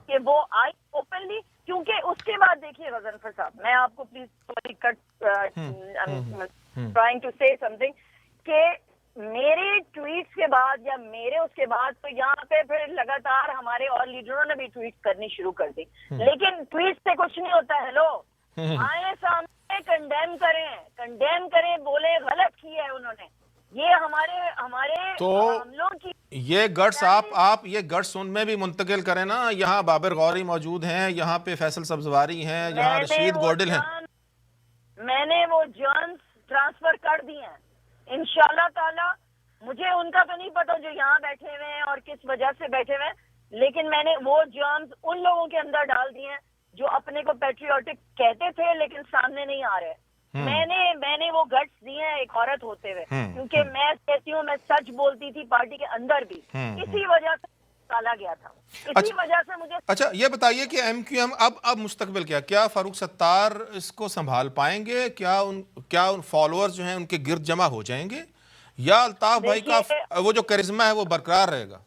کہ وہ آئی اوپنلی. کیونکہ اس کے بعد دیکھیے غضنفر صاحب، میں آپ کو پلیز ٹرائنگ ٹو سے سم تھنگ کہ میرے ٹویٹس کے بعد یا میرے اس کے بعد تو یہاں پہ پھر لگاتار ہمارے اور لیڈروں نے بھی ٹویٹ کرنی شروع کر دی. لیکن ٹویٹ سے کچھ نہیں ہوتا. ہیلو، آئے سامنے کنڈیم کریں، بولے غلط کیا ہے انہوں نے. یہ ہمارے تو حملوں کی یہ گٹس آپ یہ گٹس ان میں بھی منتقل کریں نا. یہاں بابر غوری موجود ہیں، یہاں پہ فیصل سبزواری ہیں، یہاں رشید گوڈل ہیں. میں نے وہ جرنز ٹرانسفر کر دی ہیں انشاءاللہ تعالی. مجھے ان کا تو نہیں پتا جو یہاں بیٹھے ہوئے ہیں اور کس وجہ سے بیٹھے ہوئے ہیں، لیکن میں نے وہ جرنز ان لوگوں کے اندر ڈال دی ہیں جو اپنے کو پیٹریوٹک کہتے تھے لیکن سامنے نہیں آ رہے. میں نے وہ گٹس دیے ہیں ایک عورت ہوتے ہوئے، کیونکہ میں کہتی ہوں میں سچ بولتی تھی پارٹی کے اندر بھی. اسی وجہ سے ڈالا گیا تھا، اسی وجہ سے مجھے. اچھا یہ بتائیے کہ ایم کیو ایم اب مستقبل کیا فاروق ستار اس کو سنبھال پائیں گے؟ کیا ان فالوورز جو ہیں ان کے گرد جمع ہو جائیں گے، یا الطاف بھائی کا وہ جو کرزمہ ہے وہ برقرار رہے گا؟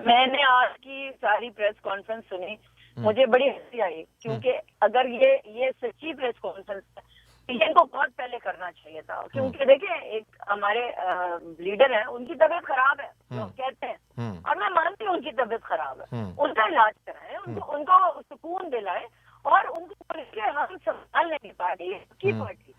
میں نے آج کی ساری پریس کانفرنس سنی، مجھے بڑی ہنسی آئی، کیونکہ اگر یہ سچی پریس کانفرنس ہے ان کو بہت پہلے کرنا چاہیے تھا. کیونکہ دیکھیں ایک ہمارے لیڈر ہیں، ان کی طبیعت خراب ہے، لوگ کہتے ہیں، اور میں مانتی ہوں ان کی طبیعت خراب ہے، ان کا علاج کرائیں، ان کو سکون دلائے، اور ان کو ہم سنبھال نہیں پارٹی کی پارٹی.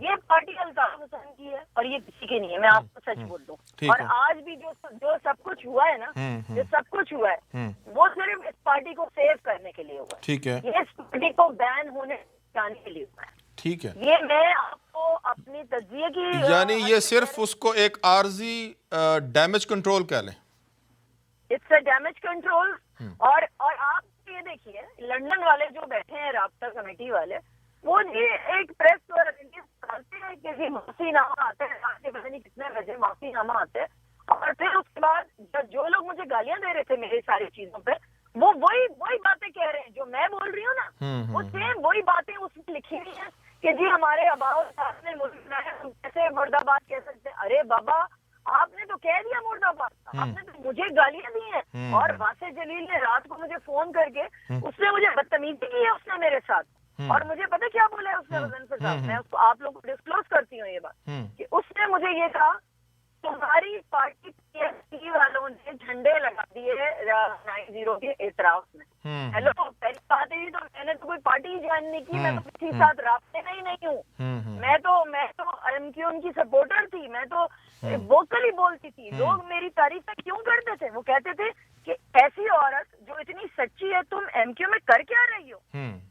یہ پارٹی الطاف حسین کی ہے اور یہ کسی کی نہیں ہے. میں آپ کو سچ بول دوں. اور آج بھی جو سب کچھ ہوا ہے نا، جو سب کچھ ہوا ہے وہ صرف اس پارٹی کو سیو کرنے کے لیے ہوا ہے. ٹھیک ہے، یہ اس پارٹی کو بین ہونے جانے کے لیے ہوا ہے. ٹھیک ہے، یہ میں آپ کو اپنی تجزیے کی یعنی یہ صرف اس کو ایک عارضی ڈیمیج کنٹرول کہہ لیں. It's a damage control. اور آپ یہ دیکھیے لندن والے جو بیٹھے ہیں رابطہ کمیٹی والے، وہ جی ایک پریس کرتے ہیں کہ معافی نامہ آتا ہے، آج کے پتہ نہیں کتنے بجے معافی نامہ آتا ہے، اور پھر اس کے بعد جو لوگ مجھے گالیاں دے رہے تھے میری ساری چیزوں پہ، وہ وہی باتیں کہہ رہے ہیں جو میں بول رہی ہوں نا. وہ سیم وہی باتیں اس میں لکھی ہوئی ہیں کہ جی ہمارے آباؤ صاحب نے ملک بنایا، ہم کیسے مرد آباد کہہ سکتے ہیں. ارے بابا، آپ نے تو کہہ دیا مرد آباد، آپ نے تو مجھے گالیاں دی ہیں. اور واسع جلیل نے رات کو مجھے فون کر کے اس نے مجھے بدتمیزی کی ہے اس نے میرے ساتھ. اور مجھے پتہ کیا بولا ہے اس نے غضنفر صاحب، میں اس کو آپ لوگوں کو ڈسکلوز کرتی ہوں یہ بات، کہ اس نے مجھے یہ کہا تمہاری پارٹی پی ایس پی والوں نے جھنڈے لگا دیے 90 کے اعتراف میں. ہیلو، پہلی بات ہے تو میں نے تو کوئی پارٹی جوائن نہیں کی، میں تو کسی ساتھ رابطے میں ہی نہیں ہوں. میں تو ایم کیو ایم کی سپورٹر تھی، میں تو ووکلی بولتی تھی. لوگ میری تعریفیں کیوں کرتے تھے؟ وہ کہتے تھے کہ ایسی عورت جو اتنی سچی ہے تم ایم کیو میں کر کیا رہی ہو؟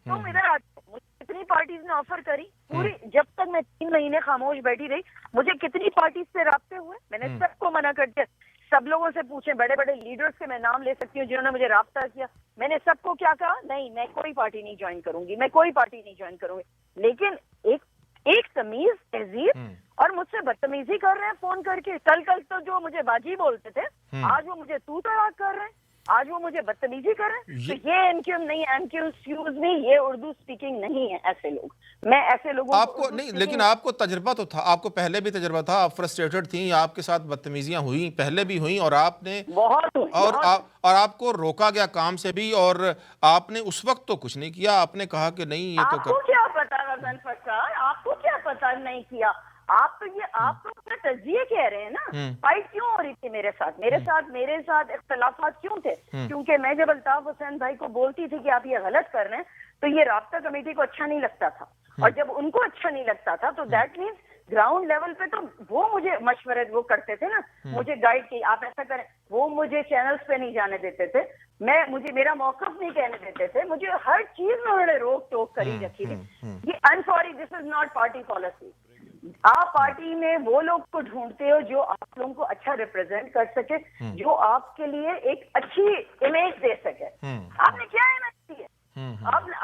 تم ادھر آتے. مجھے کتنی پارٹیز نے آفر کری پوری، جب تک میں 3 مہینے خاموش بیٹھی رہی مجھے کتنی پارٹیز سے رابطے ہوئے. میں نے سب کو منع کر دیا. سب لوگوں سے پوچھیں، بڑے بڑے لیڈرز کے میں نام لے سکتی ہوں جنہوں نے مجھے رابطہ کیا. میں نے سب کو کیا کہا؟ نہیں، میں کوئی پارٹی نہیں جوائن کروں گی، میں کوئی پارٹی نہیں جوائن کروں گی. لیکن ایک تمیز تہذیب، اور مجھ سے بدتمیزی کر رہے ہیں فون کر کے. کل تو جو مجھے باجی بولتے تھے آج وہ مجھے تو طلاق کر رہے ہیں، آج وہ مجھے بدتمیزی کر رہے ہیں. تو یہ ایم کیو ایم نہیں، ایم کیو ایکسکیوز می، یہ اردو اسپیکنگ نہیں ہے. ایسے لوگ، میں ایسے لوگوں آپ کو نہیں، لیکن آپ کو تجربہ تو تھا، آپ کو پہلے بھی تجربہ تھا، آپ فرسٹریٹڈ تھیں، آپ کے ساتھ بدتمیزیاں ہوئیں، پہلے بھی ہوئیں، اور آپ نے اور آپ کو روکا گیا کام سے بھی، اور آپ نے اس وقت تو کچھ نہیں کیا. آپ نے کہا کہ نہیں یہ تو آپ کو کیا پتا غضنفر صاحب، آپ کو کیا پتا نہیں کیا. آپ تو اپنے تجزیے کہہ رہے ہیں نا. فائٹ کیوں ہو رہی تھی میرے ساتھ اختلافات کیوں تھے؟ کیونکہ میں جب الطاف حسین بھائی کو بولتی تھی کہ آپ یہ غلط کر رہے ہیں تو یہ رابطہ کمیٹی کو اچھا نہیں لگتا تھا، اور جب ان کو اچھا نہیں لگتا تھا تو دیٹ مینس گراؤنڈ لیول پہ تو وہ مجھے مشورے وہ کرتے تھے نا، مجھے گائیڈ کی آپ ایسا کریں. وہ مجھے چینلز پہ نہیں جانے دیتے تھے، مجھے میرا موقف نہیں کہنے دیتے تھے، مجھے ہر چیز میں انہوں نے روک ٹوک کری رکھی تھی. یہ I am sorry, this is not party policy. آپ پارٹی میں وہ لوگ کو ڈھونڈتے ہو جو آپ لوگوں کو اچھا ریپرزینٹ کر سکے, جو آپ کے لیے ایک اچھی امیج دے سکے. آپ نے کیا امیج دی ہے؟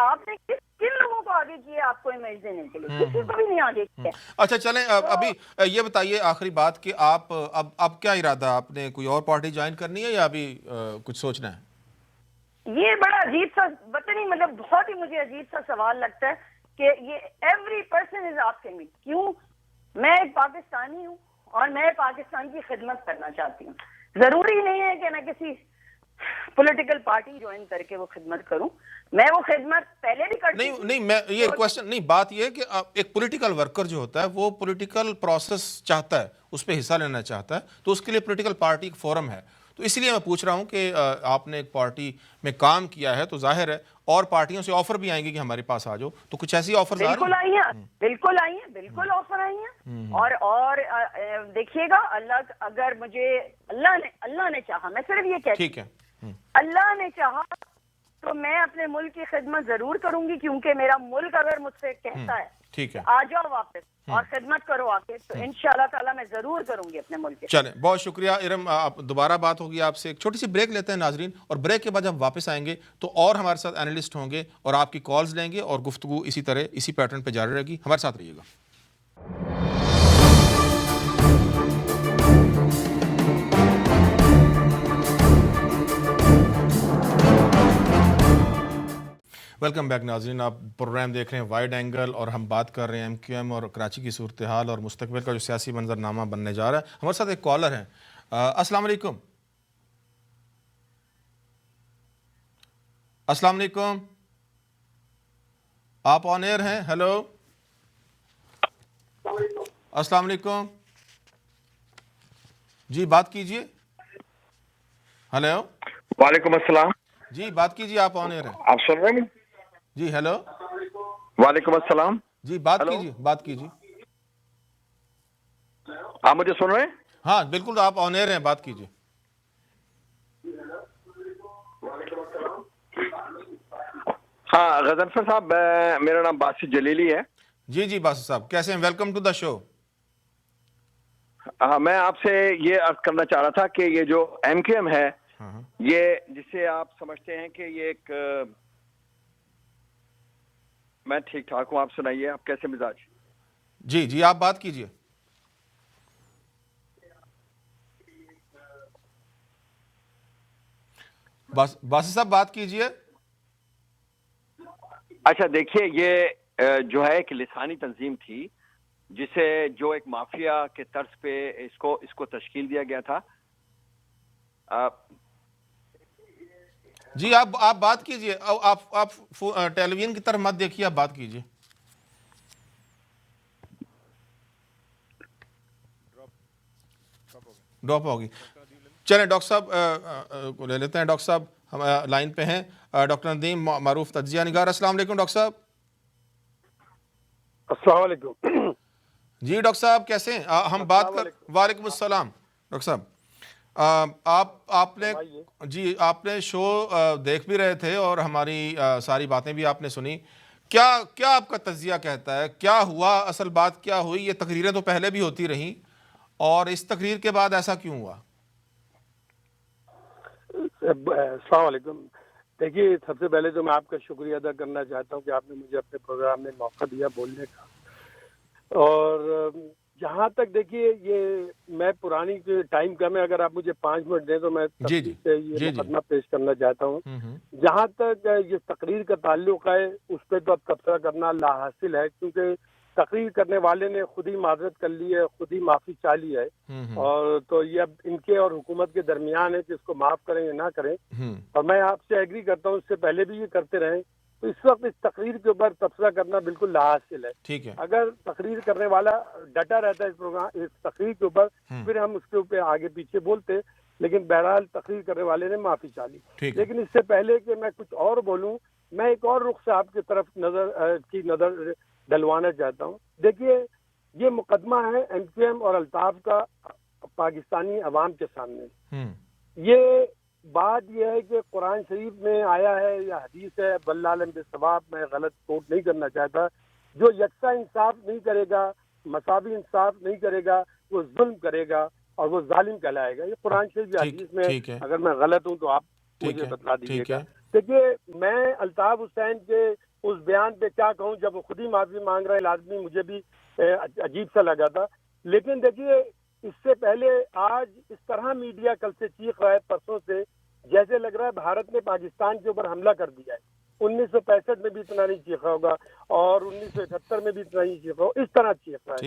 آپ نے کن لوگوں کو آگے کیا آپ کو امیج دینے کے لیے؟ کسی کو بھی نہیں آگے کیا. اچھا چلیں, ابھی یہ بتائیے آخری بات کہ آپ اب کیا ارادہ, آپ نے کوئی اور پارٹی جوائن کرنی ہے یا ابھی کچھ سوچنا ہے؟ یہ بڑا عجیب سا وطنی, مطلب بہت ہی مجھے عجیب سا سوال لگتا ہے کہ یہ every person is asking me. کیوں؟ میں ایک پاکستانی ہوں اور میں پاکستان کی خدمت کرنا چاہتی ہوں. ضروری نہیں ہے کہ میں کسی پولیٹیکل پارٹی جوائن کر کے وہ خدمت کروں. میں وہ خدمت پہلے بھی کرتی ہوں. نہیں, میں یہ کوشچن نہیں, بات یہ ہے کہ ایک پولیٹیکل ورکر جو ہوتا ہے وہ پولیٹیکل پروسیس چاہتا ہے, اس پہ حصہ لینا چاہتا ہے, تو اس کے لیے پولیٹیکل پارٹی ایک فورم ہے. تو اس لیے میں پوچھ رہا ہوں کہ آپ نے ایک پارٹی میں کام کیا ہے تو ظاہر ہے اور پارٹیوں سے آفر بھی آئیں گے کہ ہمارے پاس آ جاؤ, تو کچھ ایسی آفرز آ رہی ہیں؟ بالکل آئی ہیں, بالکل آئی ہیں, بالکل آفر آئی ہیں. اور دیکھیے گا, اللہ اگر مجھے اللہ نے چاہا, میں صرف یہ کہتی ہوں, ٹھیک ہے, اللہ نے چاہا تو میں اپنے ملک کی خدمت ضرور کروں گی, کیونکہ میرا ملک اگر مجھ سے کہتا ہے ٹھیک ہے, آ جاؤ واپس اور خدمت کرو آ کے, تو انشاءاللہ تعالیٰ میں ضرور کروں گی اپنے ملک کی. چلیں, بہت شکریہ ارم, دوبارہ بات ہوگی آپ سے. ایک چھوٹی سی بریک لیتے ہیں ناظرین, اور بریک کے بعد جب واپس آئیں گے تو اور ہمارے ساتھ اینالسٹ ہوں گے اور آپ کی کالز لیں گے اور گفتگو اسی طرح اسی پیٹرن پہ جاری رہے گی. ہمارے ساتھ رہیے گا. ویلکم بیک ناظرین, آپ پروگرام دیکھ رہے ہیں وائڈ اینگل اور ہم بات کر رہے ہیں ایم کیو ایم اور کراچی کی صورتحال اور مستقبل کا جو سیاسی منظرنامہ بننے جا رہا ہے. ہمارے ساتھ ایک کالر ہیں. السلام علیکم. السلام علیکم, آپ آن ایئر ہیں. ہیلو, السلام علیکم, جی بات کیجئے. ہیلو, وعلیکم السلام. جی بات کیجئے, آپ آن ایئر ہیں. آپ سن رہے ہیں؟ جی ہیلو, وعلیکم السلام. جی بات کیجئے, بات کیجئے. آپ مجھے سن رہے ہیں؟ ہاں بالکل, آپ آن ایئر ہیں, بات کیجئے. ہاں غضنفر صاحب, میرا نام باسط جلیلی ہے. جی باسط صاحب کیسے ہیں؟ ویلکم ٹو دا شو. میں آپ سے یہ عرض کرنا چاہ رہا تھا کہ یہ جو ایم کیو ایم ہے, یہ جسے آپ سمجھتے ہیں کہ یہ ایک, میں ٹھیک ٹھاک ہوں, آپ سنائیے, آپ کیسے مزاج؟ جی آپ بات کیجئے. باسط صاحب بات کیجئے. اچھا دیکھیے, یہ جو ہے ایک لسانی تنظیم تھی جسے جو ایک مافیا کے طرز پہ اس کو تشکیل دیا گیا تھا. جی آپ بات کیجئے, آپ ٹیلی ویژن کی طرف مت دیکھیے, آپ بات کیجئے. ڈراپ ہوگی. چلیں ڈاکٹر صاحب کو لے لیتے ہیں. ڈاکٹر صاحب ہم لائن پہ ہیں. ڈاکٹر ندیم معروف تجزیہ نگار. السلام علیکم ڈاکٹر صاحب. السلام علیکم. جی ڈاکٹر صاحب کیسے ہیں؟ ہم بات کر. وعلیکم السلام. ڈاکٹر صاحب آپ نے جی آپ نے شو دیکھ بھی رہے تھے اور ہماری ساری باتیں بھی آپ نے سنی. کیا آپ کا تجزیہ کہتا ہے, کیا ہوا, اصل بات کیا ہوئی؟ یہ تقریریں تو پہلے بھی ہوتی رہیں اور اس تقریر کے بعد ایسا کیوں ہوا؟ السلام علیکم. دیکھیے, سب سے پہلے تو میں آپ کا شکریہ ادا کرنا چاہتا ہوں کہ آپ نے مجھے اپنے پروگرام میں موقع دیا بولنے کا. اور جہاں تک دیکھیے, یہ میں پرانی ٹائم کم ہے, اگر آپ مجھے 5 منٹ دیں تو میں تفصیل سے یہ مقدمہ پیش کرنا چاہتا ہوں. جہاں تک یہ تقریر کا تعلق ہے, اس پہ تو اب تبصرہ کرنا لا حاصل ہے, کیونکہ تقریر کرنے والے نے خود ہی معذرت کر لی ہے, خود ہی معافی چاہ لی ہے, اور تو یہ اب ان کے اور حکومت کے درمیان ہے کہ اس کو معاف کریں یا نہ کریں. اور میں آپ سے ایگری کرتا ہوں, اس سے پہلے بھی یہ کرتے رہیں, تو اس وقت اس تقریر کے اوپر تبصرہ کرنا بالکل لا حاصل ہے. ٹھیک ہے, اگر تقریر کرنے والا ڈٹا رہتا ہے اس پروگرام اس تقریر کے اوپر, پھر ہم اس کے اوپر آگے پیچھے بولتے, لیکن بہرحال تقریر کرنے والے نے معافی چاہ لی. لیکن اس سے پہلے کہ میں کچھ اور بولوں, میں ایک اور رخ سے آپ کی طرف نظر ڈلوانا چاہتا ہوں. دیکھیے, یہ مقدمہ ہے ایم کیو ایم اور الطاف کا پاکستانی عوام کے سامنے. یہ بات یہ ہے کہ قرآن شریف میں آیا ہے یا حدیث ہے, واللہ عالم بالصواب, میں غلط کوٹ نہیں کرنا چاہتا, جو یکساں انصاف نہیں کرے گا, مساوی انصاف نہیں کرے گا وہ ظلم کرے گا اور وہ ظالم کہلائے گا. یہ قرآن شریف حدیث میں اگر میں غلط ہوں تو آپ مجھے بتلا دیجیے گا. دیکھیے میں الطاف حسین کے اس بیان پہ کیا کہوں, جب وہ خود ہی معافی مانگ رہا ہے لازمی مجھے بھی عجیب سا لگا تھا. لیکن دیکھیے اس سے پہلے آج اس طرح میڈیا کل سے چیخ رہا ہے, پرسوں سے, جیسے لگ رہا ہے بھارت نے پاکستان کے اوپر حملہ کر دیا ہے. 1965 میں بھی اتنا نہیں چیخا ہوگا اور 1971 میں بھی اتنا نہیں چیخا ہوگا, اس طرح چیخ رہا ہے.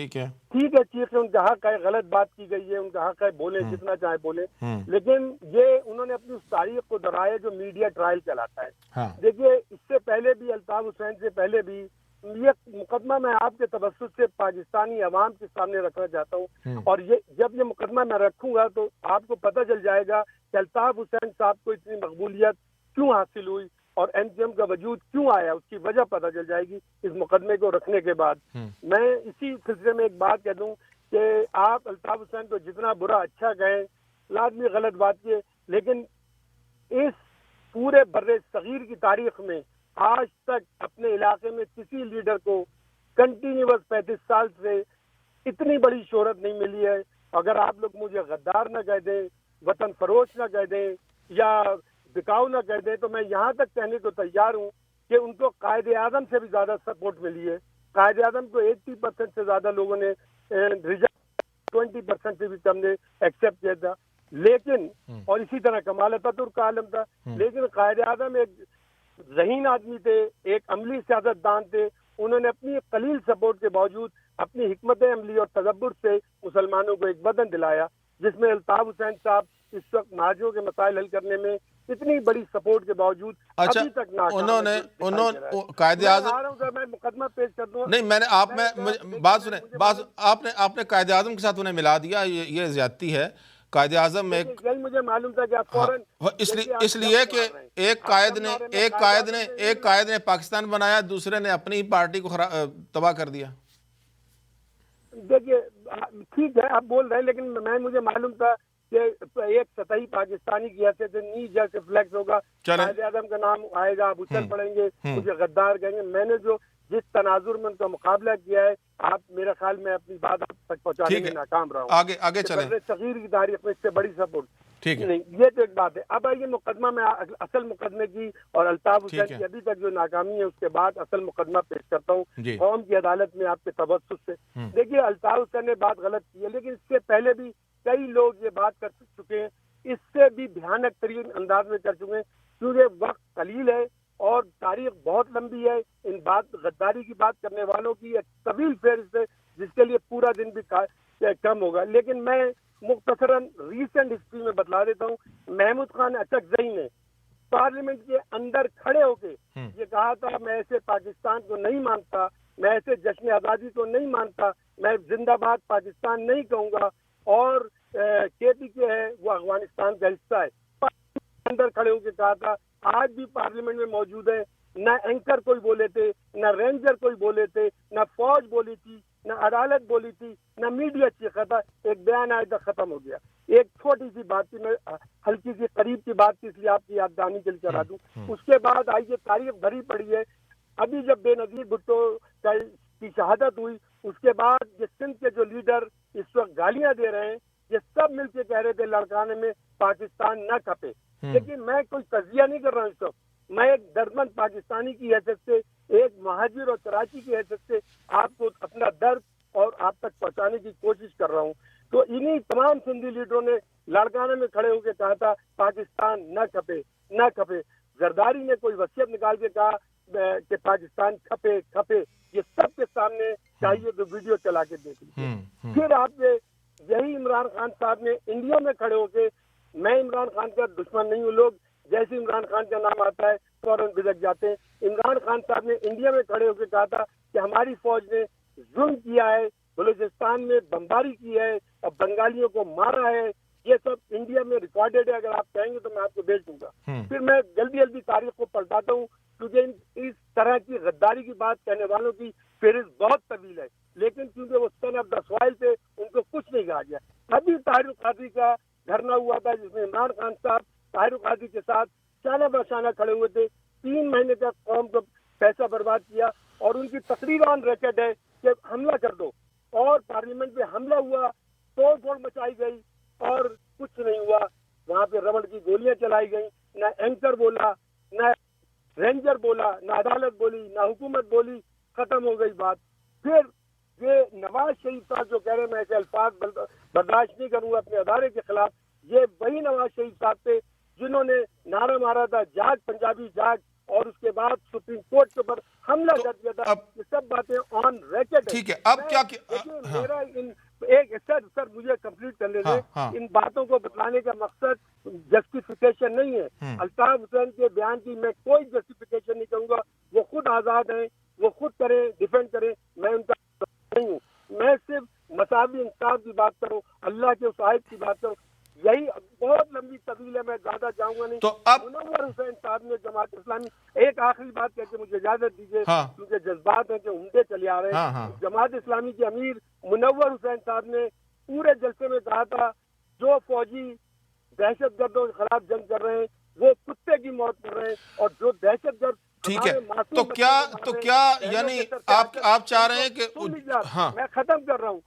ٹھیک ہے چیخ, ان کا حق ہے, غلط بات کی گئی ہے, ان کا حق ہے, بولیں جتنا چاہے بولیں, لیکن یہ انہوں نے اپنی اس تاریخ کو دہرایا جو میڈیا ٹرائل چلاتا ہے. دیکھیے اس سے پہلے بھی الطاف حسین سے پہلے بھی یہ مقدمہ میں آپ کے توسط سے پاکستانی عوام کے سامنے رکھنا چاہتا ہوں, اور جب یہ مقدمہ میں رکھوں گا تو آپ کو پتہ چل جائے گا کہ الطاف حسین صاحب کو اتنی مقبولیت کیوں حاصل ہوئی اور این پی ایم کا وجود کیوں آیا, اس کی وجہ پتہ چل جائے گی اس مقدمے کو رکھنے کے بعد. میں اسی سلسلے میں ایک بات کہہ دوں کہ آپ الطاف حسین کو جتنا برا اچھا کہیں, لازمی غلط بات کیے, لیکن اس پورے بر صغیر کی تاریخ میں آج تک اپنے علاقے میں کسی لیڈر کو کنٹینیوس 35 سال سے اتنی بڑی شہرت نہیں ملی ہے. اگر آپ لوگ مجھے غدار نہ کہہ دیں, وطن فروش نہ کہہ دیں یا بکاؤ نہ کہہ دیں, تو میں یہاں تک کہنے کو تیار ہوں کہ ان کو قائد اعظم سے بھی زیادہ سپورٹ ملی ہے. قائد اعظم کو 80% سے زیادہ لوگوں نے ریجیکٹ, 20% سے بھی کم نے ایکسیپٹ کیا تھا. لیکن اور اسی طرح کمال اتاترک کا عالم تھا, لیکن قائد اعظم ایک ذہین آدمی تھے, ایک عملی سیاست دان تھے. انہوں نے اپنی قلیل سپورٹ کے باوجود اپنی حکمت عملی اور تدبر سے مسلمانوں کو ایک بدن دلایا, جس میں الطاف حسین صاحب اس وقت مہاجروں کے مسائل حل کرنے میں اتنی بڑی سپورٹ کے باوجود ابھی تک ناکام ہیں. انہوں نے قائد اعظم, میں مقدمہ پیش کر دوں. نہیں, میں نے آپ میں بات سنیں, آپ نے قائد اعظم کے ساتھ انہیں ملا دیا, یہ زیادتی ہے. قائد اعظم میں مجھے معلوم تھا کہ آپ فوراً اس لیے کہ ایک قائد نے پاکستان بنایا, دوسرے نے اپنی ہی پارٹی کو تباہ کر دیا. دیکھیے ٹھیک ہے آپ بول رہے ہیں, لیکن مجھے معلوم تھا کہ ایک سطحی پاکستانی کی حیثیت سے نی جیسے فلیکس ہوگا, قائد اعظم کا نام آئے گا, آپ اچھل پڑیں گے, مجھے غدار کہیں گے. میں نے جو جس تناظر میں ان کا مقابلہ کیا ہے, آپ میرے خیال میں اپنی بات آپ تک پہنچانے میں ناکام رہا ہوں. آگے چلیں. صغیر کی تاریخ میں اس سے بڑی سپورٹ نہیں, یہ تو ایک بات ہے. اب آئیے مقدمہ میں اصل مقدمے کی اور الطاف حسین کی ابھی تک جو ناکامی ہے اس کے بعد اصل مقدمہ پیش کرتا ہوں قوم کی عدالت میں آپ کے توسط سے. دیکھیے الطاف حسین نے بات غلط کی ہے, لیکن اس سے پہلے بھی کئی لوگ یہ بات کر چکے ہیں, اس سے بھی بھیانک ترین انداز میں کر چکے ہیں, کیونکہ وقت قلیل ہے اور تاریخ بہت لمبی ہے. ان بات غداری کی بات کرنے والوں کی ایک طویل فہرست ہے جس کے لیے پورا دن بھی کم ہوگا. لیکن میں مختصراً ریسنٹ ہسٹری میں بتلا دیتا ہوں. محمود خان اچکزئی نے پارلیمنٹ کے اندر کھڑے ہو کے یہ کہا تھا, میں ایسے پاکستان کو نہیں مانتا, میں ایسے جشن آزادی کو نہیں مانتا, میں زندہ باد پاکستان نہیں کہوں گا, اور کے پی کے ہے وہ افغانستان کا حصہ ہے. اندر کھڑے ہو کے کہا تھا. آج بھی پارلیمنٹ میں موجود ہے. نہ اینکر کوئی بولے تھے, نہ رینجر کوئی بولے تھے, نہ فوج بولی تھی, نہ عدالت بولی تھی, نہ میڈیا چیخا تھا. ایک بیان آئے تک ختم ہو گیا. ایک چھوٹی سی بات تھی, میں ہلکی سی قریب کی بات تھی اس لیے آپ کی یاد دہانی کے لیے کرا دوں. اس کے بعد آئیے تاریخ بھری پڑی ہے. ابھی جب بے نظیر بھٹو کی شہادت ہوئی اس کے بعد یہ سندھ کے جو لیڈر اس وقت گالیاں دے رہے ہیں, یہ سب مل کے کہہ رہے تھے لڑکانے میں پاکستان نہ کھپے. لیکن میں کوئی تجزیہ نہیں کر رہا ہوں اس وقت, میں ایک دردمند پاکستانی کی حیثیت سے, ایک مہاجر اور کراچی کی حیثیت سے آپ کو اپنا درد اور آپ تک پہنچانے کی کوشش کر رہا ہوں. تو انہی تمام سندھی لیڈروں نے لاڑکانے میں کھڑے ہو کے کہا تھا پاکستان نہ کھپے, نہ کھپے. زرداری نے کوئی وصیت نکال کے کہا کہ پاکستان کھپے کھپے. یہ سب کے سامنے چاہیے تو ویڈیو چلا کے دیکھ لیجیے. پھر آپ نے یہی عمران خان صاحب نے انڈیا میں کھڑے ہو کے, میں عمران خان کا دشمن نہیں ہوں, لوگ جیسے عمران خان کا نام آتا ہے فوراً بھڑک جاتے ہیں. عمران خان صاحب نے انڈیا میں کھڑے ہو کے کہا تھا کہ ہماری فوج نے ظلم کیا ہے, بلوچستان میں بمباری کی ہے اور بنگالیوں کو مارا ہے. یہ سب انڈیا میں ریکارڈڈ ہے, اگر آپ کہیں گے تو میں آپ کو بھیج دوں گا. پھر میں جلدی جلدی تاریخ کو پلٹاتا ہوں کیونکہ اس طرح کی غداری کی بات کہنے والوں کی فہرست بہت طویل ہے, لیکن کیونکہ وہ سن آف دا سوائل تھے ان کو کچھ نہیں کہا گیا. ابھی طاہر القادری کا دھرنا ہوا تھا جس میں عمران خان صاحب طاہر القادری کے ساتھ شانہ بشانہ کھڑے ہوئے تھے. 3 مہینے تک قوم کو پیسہ برباد کیا اور ان کی تقریر آن ریکارڈ ہے کہ حملہ کر دو. اور پارلیمنٹ پہ حملہ ہوا, توڑ پھوڑ مچائی گئی اور کچھ نہیں ہوا. وہاں پہ ربڑ کی گولیاں چلائی گئیں, نہ اینکر بولا, نہ رینجر بولا, نہ عدالت بولی, نہ حکومت بولی, ختم ہو گئی بات. پھر یہ نواز شریف صاحب جو کہہ رہے ہیں میں ایسے الفاظ برداشت نہیں کروں گا اپنے ادارے کے خلاف, یہ وہی نواز شریف صاحب تھے جنہوں نے نعرہ مارا تھا جاگ پنجابی جاگ, اور اس کے بعد سپریم کورٹ کے اوپر حملہ کر دیا تھا. یہ سب باتیں آن ریکارڈ ہے. ٹھیک ہے, اب کیا میرا ایک سر مجھے کمپلیٹ کر لینے, ان باتوں کو بتلانے کا مقصد جسٹیفیکیشن نہیں ہے. الطاف حسین کے بیان کی میں کوئی جسٹیفیکیشن نہیں کروں گا, وہ خود آزاد ہیں, وہ خود کریں, ڈیفینڈ کریں, میں ان کا نہیں ہوں. میں صرف مساوی انصاف کی بات کروں, اللہ کے اس آیت کی بات کروں. یہی بہت لمبی طویل ہے, میں زیادہ جاؤں گا نہیں. تو اب منور حسین صاحب نے جماعت اسلامی, ایک آخری بات کہہ کے مجھے اجازت دیجیے کیونکہ جذبات ہیں کہ عمدے چلے آ رہے ہیں. جماعت اسلامی کے امیر منور حسین صاحب نے پورے جلسے میں کہا تھا جو فوجی دہشت گردوں کے خلاف جنگ کر رہے ہیں وہ کتے کی موت کر رہے ہیں, اور جو دہشت گرد. ٹھیک ہے, تو کیا یعنی آپ چاہ رہے ہیں کہ میں ختم کر رہا ہوں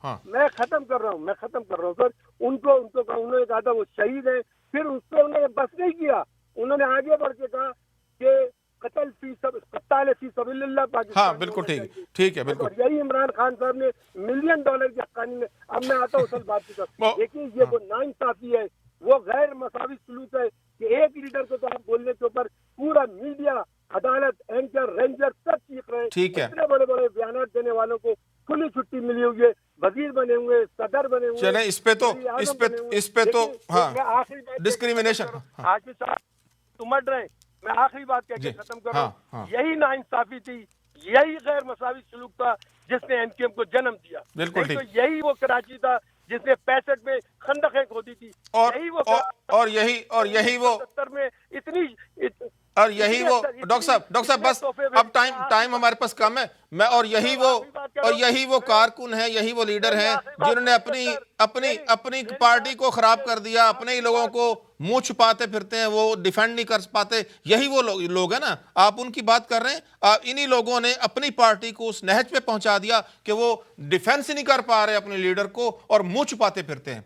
سر. ان کو انہوں نے کہا تھا وہ شہید ہیں, پھر اس پہ انہوں نے بس نہیں کیا, انہوں نے آگے بڑھ کے کہا کہ قتل فی سبیل اللہ پاکستان. ہاں بالکل ٹھیک ہے بالکل. یہی عمران خان صاحب نے $1 ملین کی حقانی میں. اب میں آتا ہوں اصل بات کی طرف. دیکھیے یہ وہ ناانصافی ہے, وہ غیر مساوی سلوک ہے کہ ایک لیڈر کو تو آپ بولنے کے اوپر پورا میڈیا, عدالت, اینکر, رینجر سب سیکھ رہے ہیں. ٹھیک ہے, اتنے بڑے بڑے بیانات دینے والوں کو کھلی چھٹی ملی ہوئی ہے, وزیر بنے ہوئے, صدر بنے ہوئے. چلیں اس پہ تو ہاں ڈسکریمنیشن. ہاشمی صاحب تمٹ رہے, میں آخری بات کہہ کے ختم کر رہا ہوں. یہی ناانصافی تھی, یہی غیر مساوی سلوک تھا جس نے این کے ایم کو جنم دیا. بالکل ٹھیک. تو یہی وہ کراچی تھا جس نے 65 میں خندقیں کھودی تھی, اور یہی وہ ڈاکٹر صاحب بس اب ٹائم ہمارے پاس کم ہے. میں اور یہی وہ کارکن ہیں, یہی وہ لیڈر ہیں جنہوں نے اپنی پارٹی کو خراب کر دیا, اپنے ہی لوگوں کو منہ چھپاتے پھرتے ہیں, وہ ڈیفینڈ نہیں کر پاتے. یہی وہ لوگ ہیں نا, آپ ان کی بات کر رہے ہیں. انہی لوگوں نے اپنی پارٹی کو اس نہج پہ پہنچا دیا کہ وہ ڈیفینس ہی نہیں کر پا رہے اپنے لیڈر کو اور منہ چھپاتے پھرتے ہیں.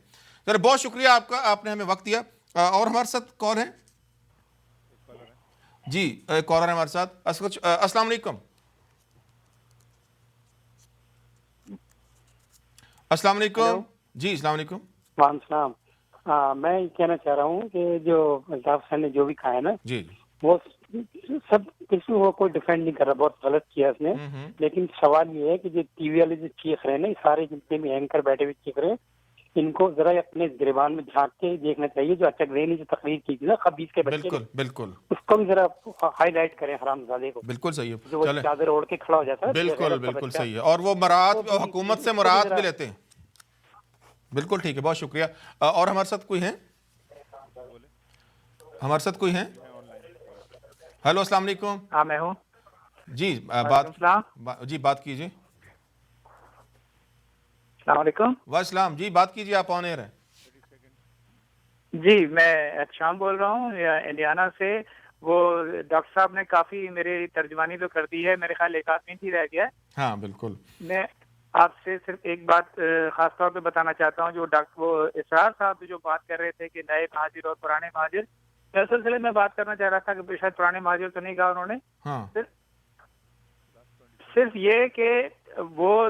بہت شکریہ آپ کا, آپ نے ہمیں وقت دیا. اور ہمارے ساتھ کون ہے؟ جی کالر ہے ہمارے ساتھ. السلام علیکم. السلام علیکم. جی السلام علیکم. وعلیکم السلام. میں یہ کہنا چاہ رہا ہوں کہ جو الطاف حسین نے جو بھی کہا ہے نا, جی وہ سب کسی کو کوئی ڈیفینڈ نہیں کر رہا, بہت غلط کیا اس نے. لیکن سوال یہ ہے کہ جو ٹی وی والے جو چیخ رہے ہیں نا, سارے جتنے بھی اینکر بیٹھے ہوئے چیخ رہے ہیں, ان کو ذرا اپنے گریبان میں جھانک کے دیکھنا چاہیے. جو اچک رے نے جو تقریر کی تھی نا خبیث کے بچے, بالکل اس کو بھی ذرا ہائی لائٹ کریں حرام زادے کو. بالکل صحیح ہے, جو چادر اوڑھ کے کھڑا ہو جاتا ہے. بالکل صحیح ہے, اور وہ مراعات حکومت سے مراعات بھی لیتے ہیں. بالکل ٹھیک ہے, بہت شکریہ. اور ہمارے ساتھ کوئی ہیں؟ ہیلو السلام علیکم. ہاں میں ہوں. جی بات کیجیے. السلام علیکم. والسلام. جی بات کیجیے, آپ آن ایئر ہیں. جی میں احتشام بول رہا ہوں انڈیانا سے. وہ ڈاکٹر صاحب نے کافی میری ترجمانی تو کر دی ہے, میرے خیال 1 آدھ منٹ ہی رہ گیا ہے. ہاں بالکل. میں آپ سے صرف ایک بات خاص طور پہ بتانا چاہتا ہوں. جو وہ اسرار صاحب جو بات کر رہے تھے کہ نئے مہاجر اور پرانے مہاجر, اس سلسلے میں بات کرنا چاہ رہا تھا کہ شاید پرانے مہاجر تو نہیں کہا انہوں نے, صرف یہ کہ وہ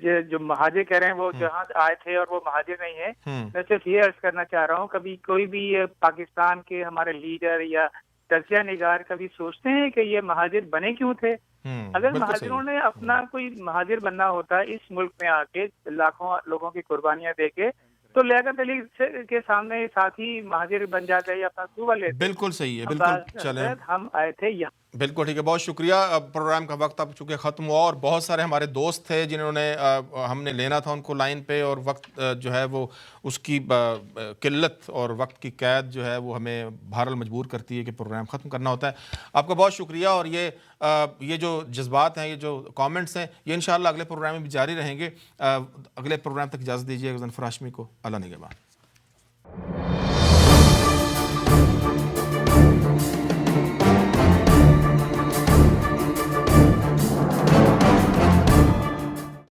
جو مہاجر کہہ رہے ہیں وہ جہاں آئے تھے اور وہ مہاجر نہیں ہیں. میں صرف یہ عرض کرنا چاہ رہا ہوں, کبھی کوئی بھی پاکستان کے ہمارے لیڈر یا تجزیہ نگار کبھی سوچتے ہیں کہ یہ مہاجر بنے کیوں تھے؟ اگر مہاجروں نے اپنا کوئی مہاجر بننا ہوتا اس ملک میں آ کے لاکھوں لوگوں کی قربانیاں دے کے, تو لیاقت علی کے سامنے ساتھی مہاجر بن جاتے یا اپنا صوبہ لیتے. بالکل صحیح ہے, بالکل. چلیں ہم آئے تھے یہاں. بالکل ٹھیک ہے, بہت شکریہ. پروگرام کا وقت اب چونکہ ختم ہوا, اور بہت سارے ہمارے دوست تھے جنہوں نے ہم نے لینا تھا ان کو لائن پہ, اور وقت جو ہے وہ اس کی قلت اور وقت کی قید جو ہے وہ ہمیں بہرحال مجبور کرتی ہے کہ پروگرام ختم کرنا ہوتا ہے. آپ کا بہت شکریہ. اور یہ جو جذبات ہیں, یہ جو کامنٹس ہیں, یہ انشاءاللہ اگلے پروگرام میں بھی جاری رہیں گے. اگلے پروگرام تک اجازت دیجیے غضنفر ہاشمی کو. اللہ نگہبان.